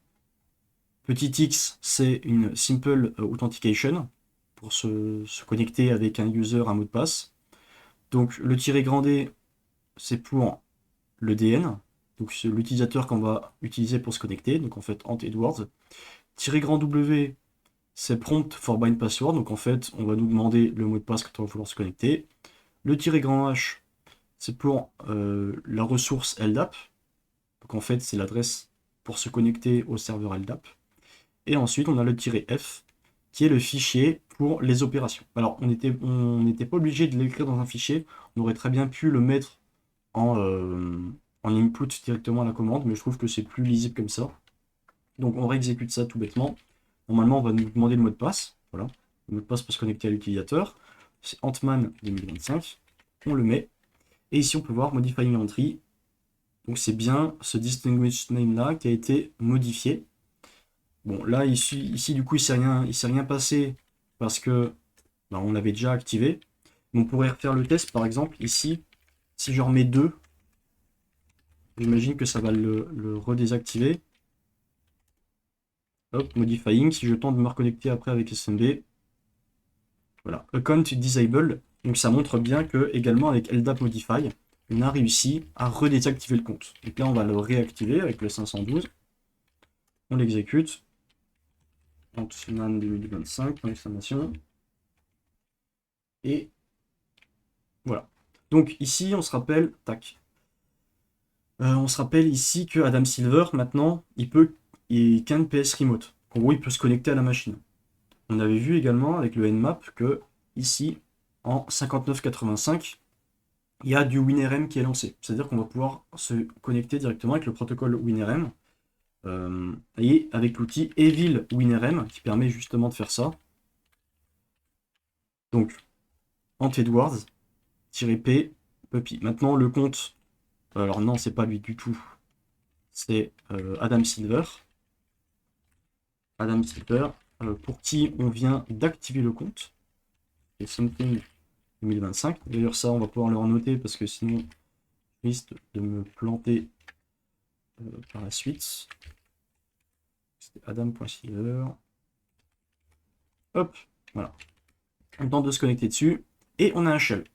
c'est une simple authentication pour se connecter avec un user, un mot de passe. Donc le "-D, c'est pour le DN, donc c'est l'utilisateur qu'on va utiliser pour se connecter, donc en fait Ant Edwards. "-W, c'est prompt for bind password, donc en fait on va nous demander le mot de passe quand on va vouloir se connecter. Le "-H, c'est pour la ressource LDAP, donc en fait c'est l'adresse pour se connecter au serveur LDAP. Et ensuite on a le "-F, qui est le fichier pour les opérations. Alors on n'était pas obligé de l'écrire dans un fichier, on aurait très bien pu le mettre en input directement à la commande, mais je trouve que c'est plus lisible comme ça. Donc on réexécute ça tout bêtement. Normalement, on va nous demander le mot de passe. Voilà, le mot de passe pour se connecter à l'utilisateur. C'est Antman 2025. On le met. Et ici, on peut voir Modifying Entry. Donc c'est bien ce distinguished name là qui a été modifié. Bon, là, ici du coup, il ne s'est rien passé parce que on l'avait déjà activé. Mais on pourrait refaire le test, par exemple, ici. Si je remets 2, j'imagine que ça va le redésactiver. Hop, modifying. Si je tente de me reconnecter après avec SMB, voilà, account disabled. Donc ça montre bien que également avec LDAP modify, on a réussi à redésactiver le compte. Donc là, on va le réactiver avec le 512. On l'exécute. Antman 2025, point d'exclamation. Et voilà. Donc ici, on se rappelle, tac. On se rappelle ici que Adam Silver, maintenant, il can PS Remote. En gros, il peut se connecter à la machine. On avait vu également avec le Nmap que ici, en 5985, il y a du WinRM qui est lancé. C'est-à-dire qu'on va pouvoir se connecter directement avec le protocole WinRM et avec l'outil Evil WinRM qui permet justement de faire ça. Donc, Ant Edwards, -p, puppy. Maintenant, le compte, alors non, c'est pas lui du tout, c'est Adam Silver. Adam Silver, pour qui on vient d'activer le compte. Et something 2025. D'ailleurs, ça, on va pouvoir le renoter parce que sinon, je risque de me planter par la suite. C'était Adam.Silver. Hop, voilà. On tente de se connecter dessus. Et on a un shell.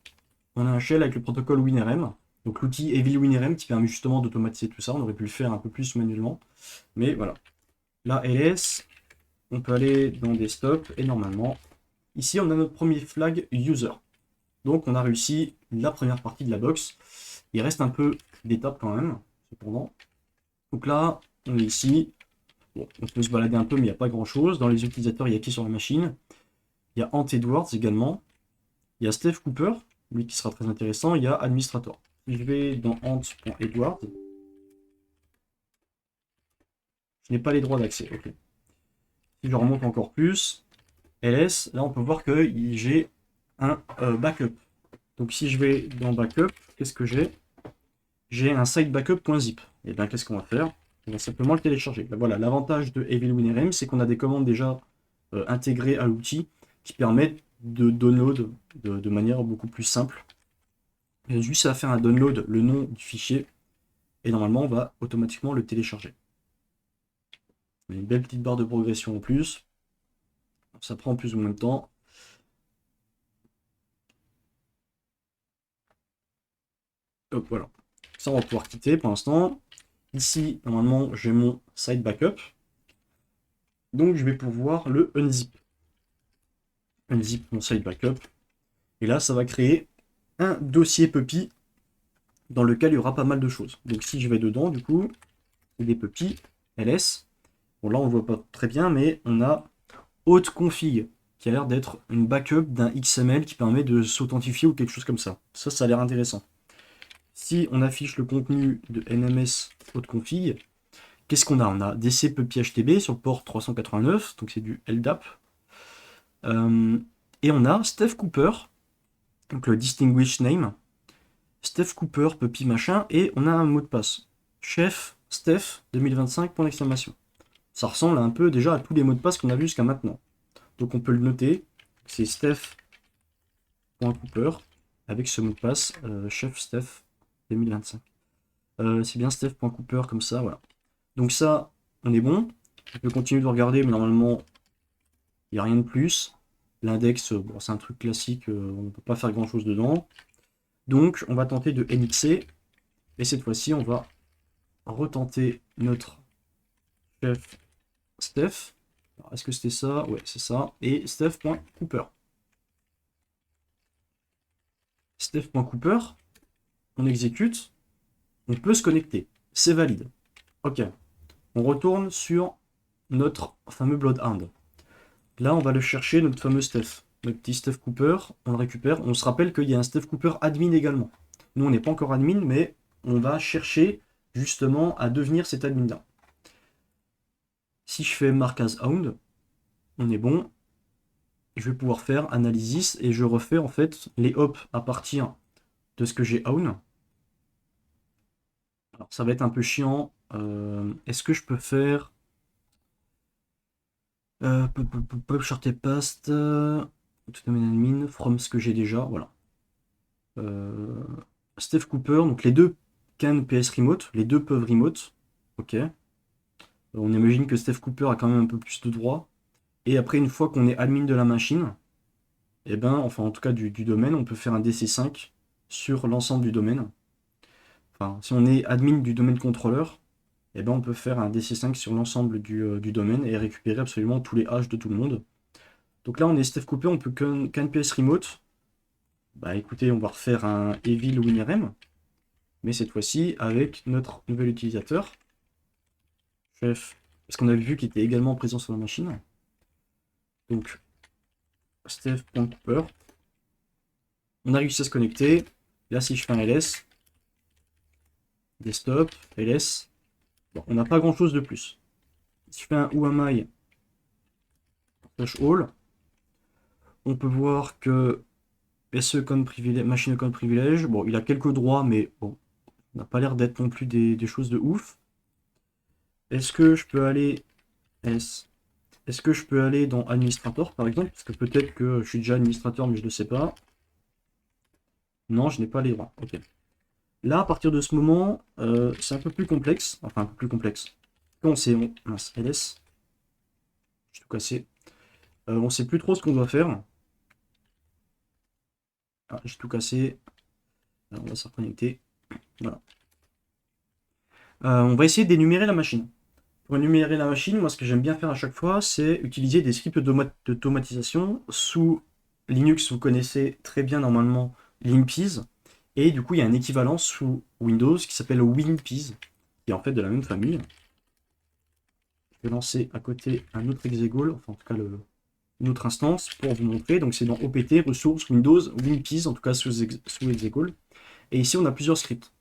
On a un shell avec le protocole WinRM. Donc l'outil Evil WinRM qui permet justement d'automatiser tout ça. On aurait pu le faire un peu plus manuellement. Mais voilà. Là, LS, on peut aller dans Desktop. Et normalement, ici, on a notre premier flag User. Donc on a réussi la première partie de la box. Il reste un peu d'étapes quand même, cependant. Donc là, on est ici. Bon, on peut se balader un peu, mais il n'y a pas grand-chose. Dans les utilisateurs, il y a qui sur la machine? Il y a Ant Edwards également. Il y a Steve Cooper, lui qui sera très intéressant. Il y a Administrator. Si je vais dans Ant.Edwards, je n'ai pas les droits d'accès. Ok. Si je remonte encore plus, LS, là on peut voir que j'ai un backup. Donc si je vais dans Backup, qu'est-ce que j'ai? j'ai un site backup.zip. Et bien qu'est-ce qu'on va faire? On va simplement le télécharger. Ben voilà, l'avantage de Evil WinRM, c'est qu'on a des commandes déjà intégrées à l'outil qui permettent de download de manière beaucoup plus simple. Il y a juste à faire un download, le nom du fichier, et normalement on va automatiquement le télécharger. On a une belle petite barre de progression en plus. Ça prend plus ou moins de temps. Hop, voilà. Ça, on va pouvoir quitter pour l'instant. Ici, normalement, j'ai mon site backup. Donc, je vais pouvoir le unzip. Unzip mon site backup. Et là, ça va créer un dossier puppy dans lequel il y aura pas mal de choses. Donc, si je vais dedans, du coup, des puppy, ls. Bon, là, on ne voit pas très bien, mais on a haute config qui a l'air d'être une backup d'un XML qui permet de s'authentifier ou quelque chose comme ça. Ça a l'air intéressant. Si on affiche le contenu de NMS haute config, qu'est-ce qu'on a? On a DC PuppyHTB sur le port 389, donc c'est du LDAP. Et on a Steph Cooper, donc le Distinguished Name, Steph Cooper, Puppy machin, et on a un mot de passe. Chef Steph 2025, point d'exclamation. Ça ressemble un peu déjà à tous les mots de passe qu'on a vus jusqu'à maintenant. Donc on peut le noter, c'est Steph.Cooper, avec ce mot de passe, chef Steph 2025. C'est bien Steph.Cooper comme ça, voilà. Donc ça, on est bon. On peut continuer de regarder, mais normalement, il n'y a rien de plus. L'index, bon, c'est un truc classique, on ne peut pas faire grand-chose dedans. Donc, on va tenter de NXer. Et cette fois-ci, on va retenter notre chef Steph. Est-ce que c'était ça? Ouais, c'est ça. Et Steph.Cooper. Steph.Cooper, on exécute. On peut se connecter. C'est valide. Ok. On retourne sur notre fameux Bloodhound. Là, on va le chercher, notre fameux Steph. Notre petit Steph Cooper, on le récupère. On se rappelle qu'il y a un Steph Cooper admin également. Nous, on n'est pas encore admin, mais on va chercher justement à devenir cet admin-là. Si je fais mark as owned, on est bon. Je vais pouvoir faire analysis et je refais en fait les hops à partir de ce que j'ai own. Alors, ça va être un peu chiant. Est-ce que je peux faire pop short et past tout domain admin from ce que j'ai déjà, voilà. Steph Cooper, donc les deux can PS remote, les deux peuvent remote, ok. On imagine que Steph Cooper a quand même un peu plus de droits. Et après, une fois qu'on est admin de la machine, et ben, enfin en tout cas du domaine, on peut faire un DC5 sur l'ensemble du domaine. Enfin, si on est admin du domaine contrôleur, et ben on peut faire un DC5 sur l'ensemble du domaine et récupérer absolument tous les H de tout le monde. Donc là, on est Steph Cooper, on peut can PS remote. Bah écoutez, on va refaire un Evil WinRM, mais cette fois-ci avec notre nouvel utilisateur, chef, parce qu'on avait vu qu'il était également présent sur la machine. Donc, Steph.Cooper. On a réussi à se connecter. Là, si je fais un ls, desktop, ls, bon, on n'a pas grand-chose de plus. Si je fais un whoami /all, on peut voir que SE comme privilège, machine comme privilège, bon, il a quelques droits, mais bon, n'a pas l'air d'être non plus des choses de ouf. Est-ce que je peux aller Est-ce que je peux aller dans administrateur par exemple? Parce que peut-être que je suis déjà administrateur mais je ne le sais pas. Non, je n'ai pas les droits. Ok. Là, à partir de ce moment, c'est un peu plus complexe. Enfin, un peu plus complexe. Quand on sait, mince, ls, j'ai tout cassé. On sait plus trop ce qu'on doit faire. Ah, j'ai tout cassé. Alors, on va se reconnecter. Voilà. On va essayer d'énumérer la machine. Pour énumérer la machine, moi, ce que j'aime bien faire à chaque fois, c'est utiliser des scripts d'automatisation. Sous Linux, vous connaissez très bien normalement Limpiz. Et du coup, il y a un équivalent sous Windows qui s'appelle WinPiz, qui est en fait de la même famille. Je vais lancer à côté un autre exegol, enfin en tout cas une autre instance pour vous montrer. Donc c'est dans OPT, ressources, Windows, WinPiz, en tout cas sous exegol. Et ici, on a plusieurs scripts.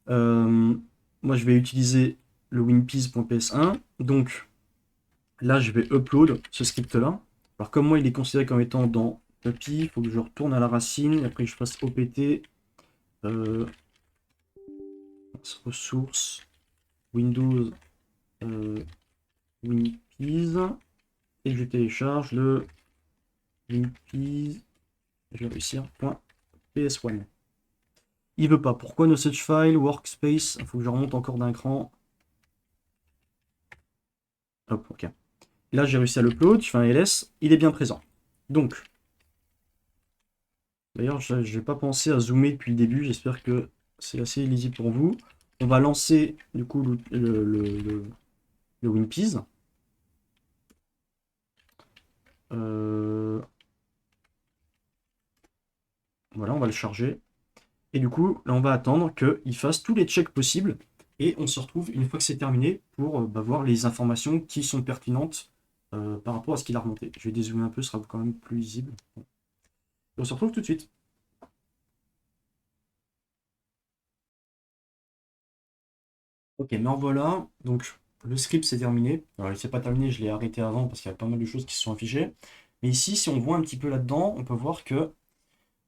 Moi, je vais utiliser le winpiz.ps1. Donc là, je vais upload ce script-là. Alors comme moi, il est considéré comme étant dans Puppy, il faut que je retourne à la racine et après que je fasse OPT ressources, Windows, WinPeas, et je télécharge le WinPeas, je vais réussir, .ps1. Il veut pas. Pourquoi no such file, workspace? Il faut que je remonte encore d'un cran. Hop, ok. Là, j'ai réussi à l'upload, je fais un ls, il est bien présent. Donc, d'ailleurs, je n'ai pas pensé à zoomer depuis le début, j'espère que c'est assez lisible pour vous. On va lancer, du coup, le WinPeas. Voilà, on va le charger. Et du coup, là, on va attendre qu'il fasse tous les checks possibles. Et on se retrouve une fois que c'est terminé pour voir les informations qui sont pertinentes par rapport à ce qu'il a remonté. Je vais dézoomer un peu, ce sera quand même plus lisible. Et on se retrouve tout de suite. Ok, mais en voilà. Donc, le script c'est terminé. Alors, il s'est pas terminé, je l'ai arrêté avant parce qu'il y a pas mal de choses qui se sont affichées. Mais ici, si on voit un petit peu là-dedans, on peut voir que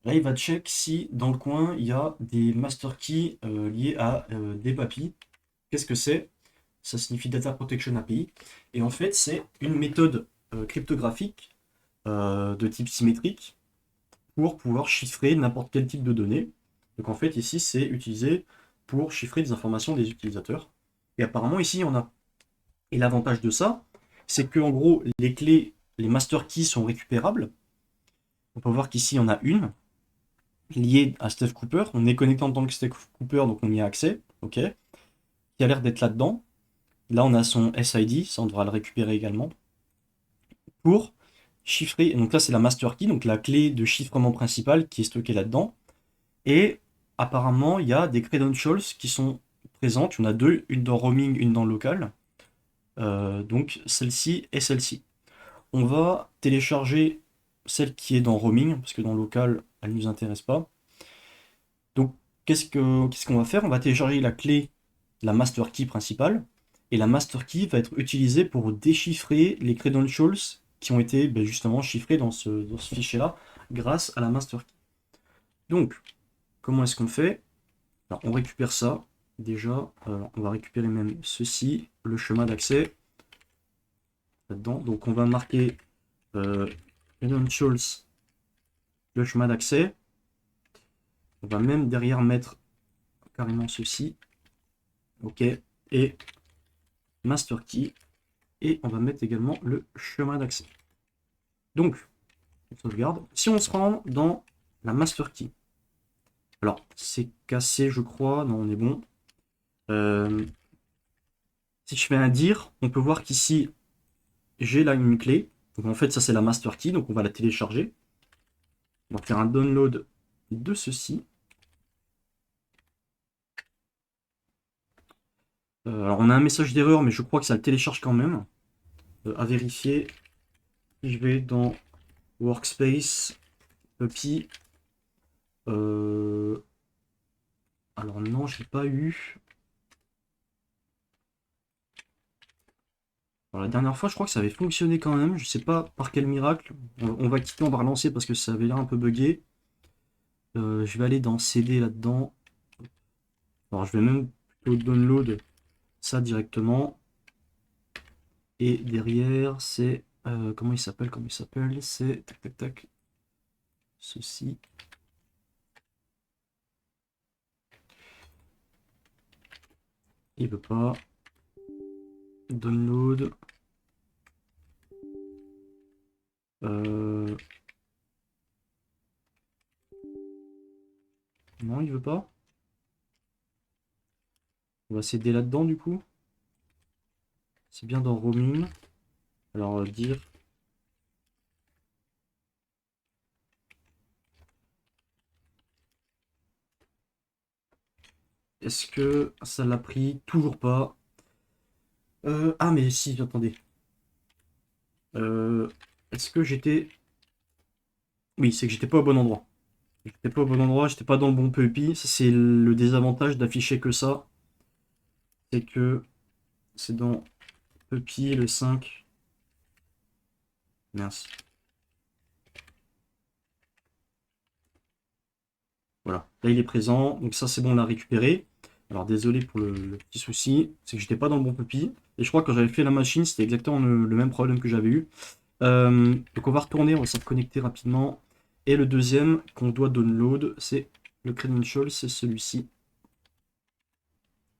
là, il va check si dans le coin, il y a des master keys liés à des papis. Qu'est-ce que c'est? Ça signifie Data Protection API. Et en fait, c'est une méthode cryptographique de type symétrique pour pouvoir chiffrer n'importe quel type de données. Donc en fait, ici, c'est utilisé pour chiffrer des informations des utilisateurs. Et apparemment, ici, il y en a. Et l'avantage de ça, c'est que en gros, les clés, les master keys sont récupérables. On peut voir qu'ici, il y en a une liée à Steph Cooper. On est connecté en tant que Steph Cooper, donc on y a accès. Ok. Qui a l'air d'être là-dedans. Là, on a son SID, ça on devra le récupérer également. Pour chiffrer, donc là c'est la master key, donc la clé de chiffrement principale qui est stockée là-dedans. Et apparemment, il y a des credentials qui sont présentes. Il y en a deux, une dans roaming, une dans local. Donc celle-ci et celle-ci. On va télécharger celle qui est dans roaming, parce que dans local, elle ne nous intéresse pas. Donc qu'est-ce qu'on va faire? On va télécharger la clé, la master key principale, et la master key va être utilisée pour déchiffrer les credentials qui ont été justement chiffrés dans ce fichier-là grâce à la master key. Donc, comment est-ce qu'on fait? Alors, on récupère ça. Déjà, on va récupérer même ceci, le chemin d'accès là-dedans. Donc, on va marquer credentials, le chemin d'accès. On va même derrière mettre carrément ceci. OK. Et master key. Et on va mettre également le chemin d'accès. Donc, on sauvegarde. Si on se rend dans la master key. Alors, c'est cassé, je crois. Non, on est bon. Si je fais un dire, on peut voir qu'ici, j'ai là une clé. Donc en fait, ça c'est la master key. Donc on va la télécharger. On va faire un download de ceci. Alors on a un message d'erreur, mais je crois que ça le télécharge quand même. À vérifier. Je vais dans Workspace, Puppy. Alors non, je l'ai pas eu. Alors, la dernière fois, je crois que ça avait fonctionné quand même. Je sais pas par quel miracle. On va quitter, on va relancer parce que ça avait l'air un peu buggé. Je vais aller dans CD là-dedans. Alors je vais même plutôt download ça directement. Et derrière, c'est... comment il s'appelle? Comment il s'appelle? C'est... Tac, tac, tac. Ceci. Il veut pas. Download. Euh, Non, il veut pas. On va s'aider là-dedans du coup. C'est bien dans roaming. Alors dire. Est-ce que ça l'a pris? Toujours pas. Ah mais si, attendez. Euh, Est-ce que j'étais... Oui, c'est que j'étais pas au bon endroit. J'étais pas au bon endroit, j'étais pas dans le bon PEPI. Ça, c'est le désavantage d'afficher que ça. C'est que c'est dans PEPI le 5. Mince. Voilà. Là, il est présent. Donc ça, c'est bon, on l'a récupéré. Alors désolé pour le petit souci, c'est que j'étais pas dans le bon puppy. Et je crois que quand j'avais fait la machine, c'était exactement le même problème que j'avais eu. Donc on va retourner, on va s'en connecter rapidement. Et le deuxième qu'on doit download, c'est le credential, c'est celui-ci.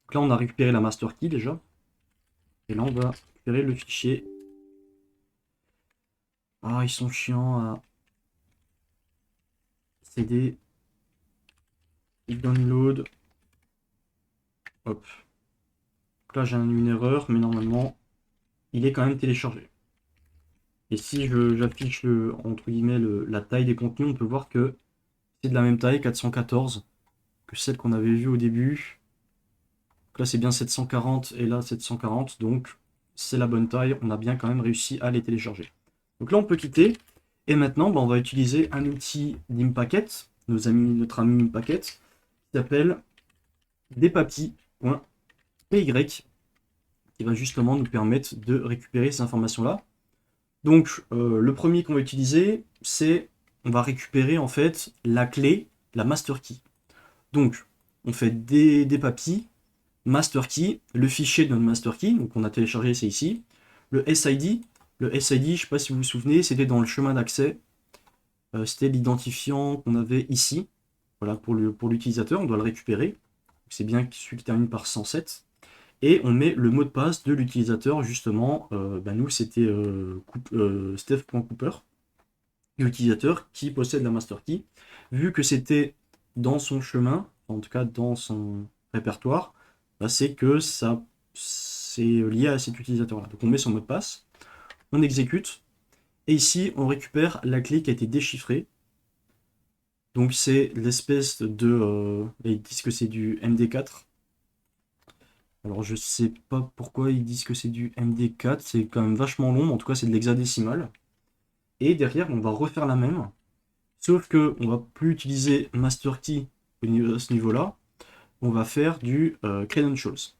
Donc là, on a récupéré la master key déjà. Et là, on va récupérer le fichier. Ah, ils sont chiants à CD. Download. Hop. Donc là, j'ai une erreur, mais normalement, il est quand même téléchargé. Et si j'affiche entre guillemets la taille des contenus, on peut voir que c'est de la même taille, 414, que celle qu'on avait vue au début. Donc là, c'est bien 740 et là 740, donc c'est la bonne taille. On a bien quand même réussi à les télécharger. Donc là, on peut quitter. Et maintenant, bah, on va utiliser un outil d'Impacket, notre ami Impacket, qui s'appelle despapi.py, qui va justement nous permettre de récupérer ces informations-là. Donc, le premier qu'on va utiliser, c'est on va récupérer en fait la clé, la master key. Donc, on fait des papiers, master key, le fichier de notre master key, donc on a téléchargé, c'est ici. Le SID, je ne sais pas si vous vous souvenez, c'était dans le chemin d'accès. C'était l'identifiant qu'on avait ici. Voilà, pour l'utilisateur, on doit le récupérer. C'est bien celui qui termine par 107. Et on met le mot de passe de l'utilisateur, justement. Nous, c'était Steph.Cooper, l'utilisateur qui possède la master key. Vu que c'était dans son chemin, en tout cas dans son répertoire, c'est que ça c'est lié à cet utilisateur-là. Donc on met son mot de passe, on exécute, et ici on récupère la clé qui a été déchiffrée. Donc c'est l'espèce de... ils disent que c'est du MD4. Alors je sais pas pourquoi ils disent que c'est du MD4, c'est quand même vachement long, mais en tout cas c'est de l'hexadécimal. Et derrière on va refaire la même, sauf que on va plus utiliser master key à ce niveau-là, on va faire du credentials.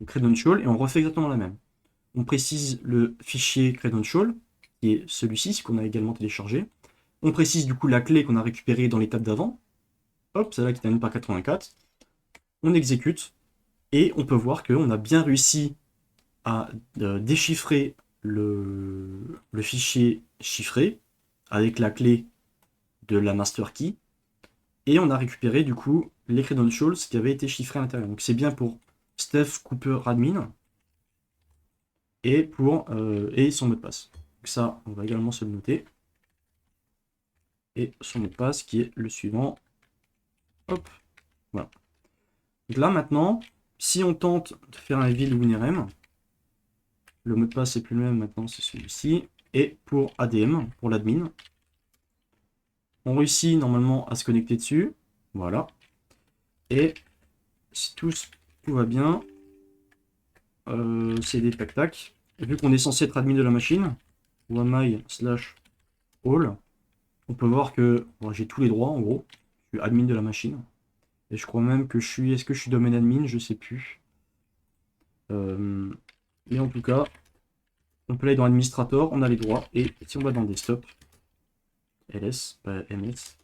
Credential et on refait exactement la même. On précise le fichier credential, qui est celui-ci, ce qu'on a également téléchargé. On précise du coup la clé qu'on a récupérée dans l'étape d'avant. Hop, celle-là qui termine par 84. On exécute et on peut voir qu'on a bien réussi à déchiffrer le fichier chiffré avec la clé de la master key et on a récupéré du coup les credentials qui avaient été chiffrés à l'intérieur. Donc c'est bien pour Steph Cooper admin et pour et son mot de passe. Donc ça, on va également se le noter. Et son mot de passe qui est le suivant. Hop, voilà. Donc là maintenant, si on tente de faire un vide WinRM, le mot de passe c'est plus le même maintenant, c'est celui-ci. Et pour ADM, pour l'admin, on réussit normalement à se connecter dessus. Voilà. Et si tout va bien, c'est des tac-tac. Vu qu'on est censé être admin de la machine, wami/all, on peut voir que j'ai tous les droits en gros. Je suis admin de la machine. Et je crois même que je suis... Est-ce que je suis domaine admin? Je sais plus. Mais en tout cas, on peut aller dans administrator, on a les droits. Et si on va dans desktop, ls, pas ms,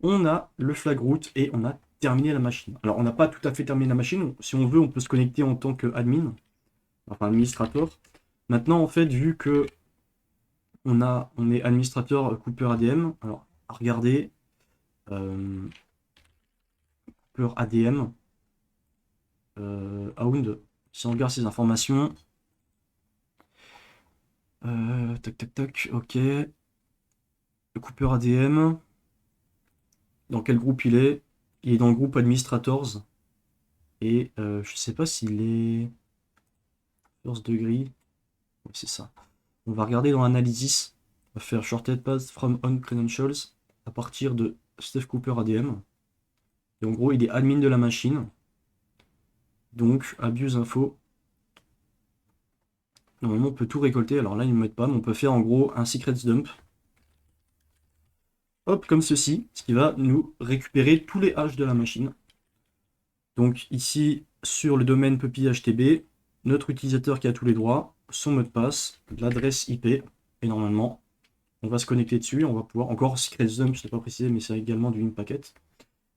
on a le flag root et on a terminé la machine. Alors on n'a pas tout à fait terminé la machine. Si on veut, on peut se connecter en tant qu'admin, enfin administrator. Maintenant, en fait, vu que on est administrateur Cooper ADM, alors regardez Cooper ADM, Hound, si on regarde ces informations, tac tac tac, ok. Le Cooper ADM, dans quel groupe il est? Il est dans le groupe Administrators. Et je sais pas s'il est first degree. Oui, c'est ça. On va regarder dans Analysis. On va faire Shorted Path from On Credentials à partir de Steph Cooper ADM. Et en gros, il est admin de la machine. Donc, abuse info. Normalement, on peut tout récolter. Alors là, ils ne me mettent pas, mais on peut faire en gros un secrets dump. Hop, comme ceci, ce qui va nous récupérer tous les hash de la machine. Donc ici, sur le domaine puppy HTB, notre utilisateur qui a tous les droits, son mot de passe, l'adresse IP, et normalement, on va se connecter dessus, on va pouvoir, encore secret dump, je ne l'ai pas précisé, mais c'est également du Impacket.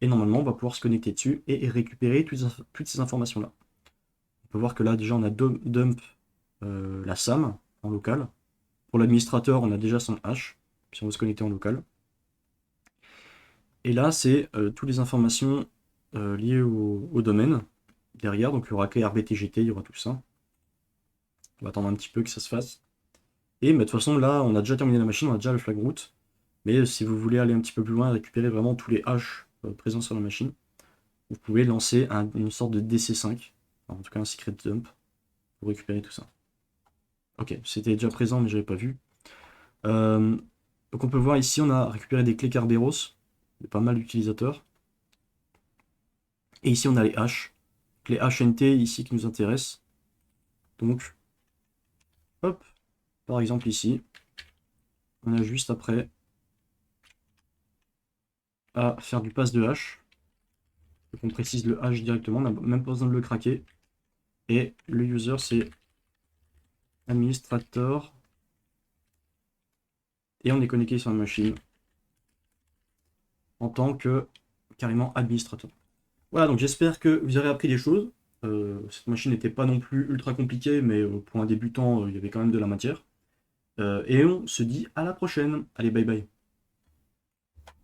Et normalement, on va pouvoir se connecter dessus et récupérer toutes ces informations-là. On peut voir que là, déjà, on a dump la SAM en local. Pour l'administrateur, on a déjà son hash, si on veut se connecter en local. Et là, c'est toutes les informations liées au domaine derrière. Donc, il y aura KRBTGT, il y aura tout ça. On va attendre un petit peu que ça se fasse. Et de toute façon, là, on a déjà terminé la machine, on a déjà le flag route. Mais si vous voulez aller un petit peu plus loin et récupérer vraiment tous les hashes présents sur la machine, vous pouvez lancer une sorte de DC5, en tout cas un secret dump, pour récupérer tout ça. Ok, c'était déjà présent, mais j'avais pas vu. Donc on peut voir ici, on a récupéré des clés Kerberos, de pas mal d'utilisateurs. Et ici, on a les hashes. Les HNT ici qui nous intéressent. Donc, hop, par exemple ici, on a juste après à faire du pass de hash. Donc on précise le hash directement, on n'a même pas besoin de le craquer. Et le user, c'est administrator. Et on est connecté sur la machine en tant que carrément administrateur. Voilà, donc j'espère que vous aurez appris des choses. Cette machine n'était pas non plus ultra compliquée, mais pour un débutant, il y avait quand même de la matière. Et on se dit à la prochaine. Allez, bye bye.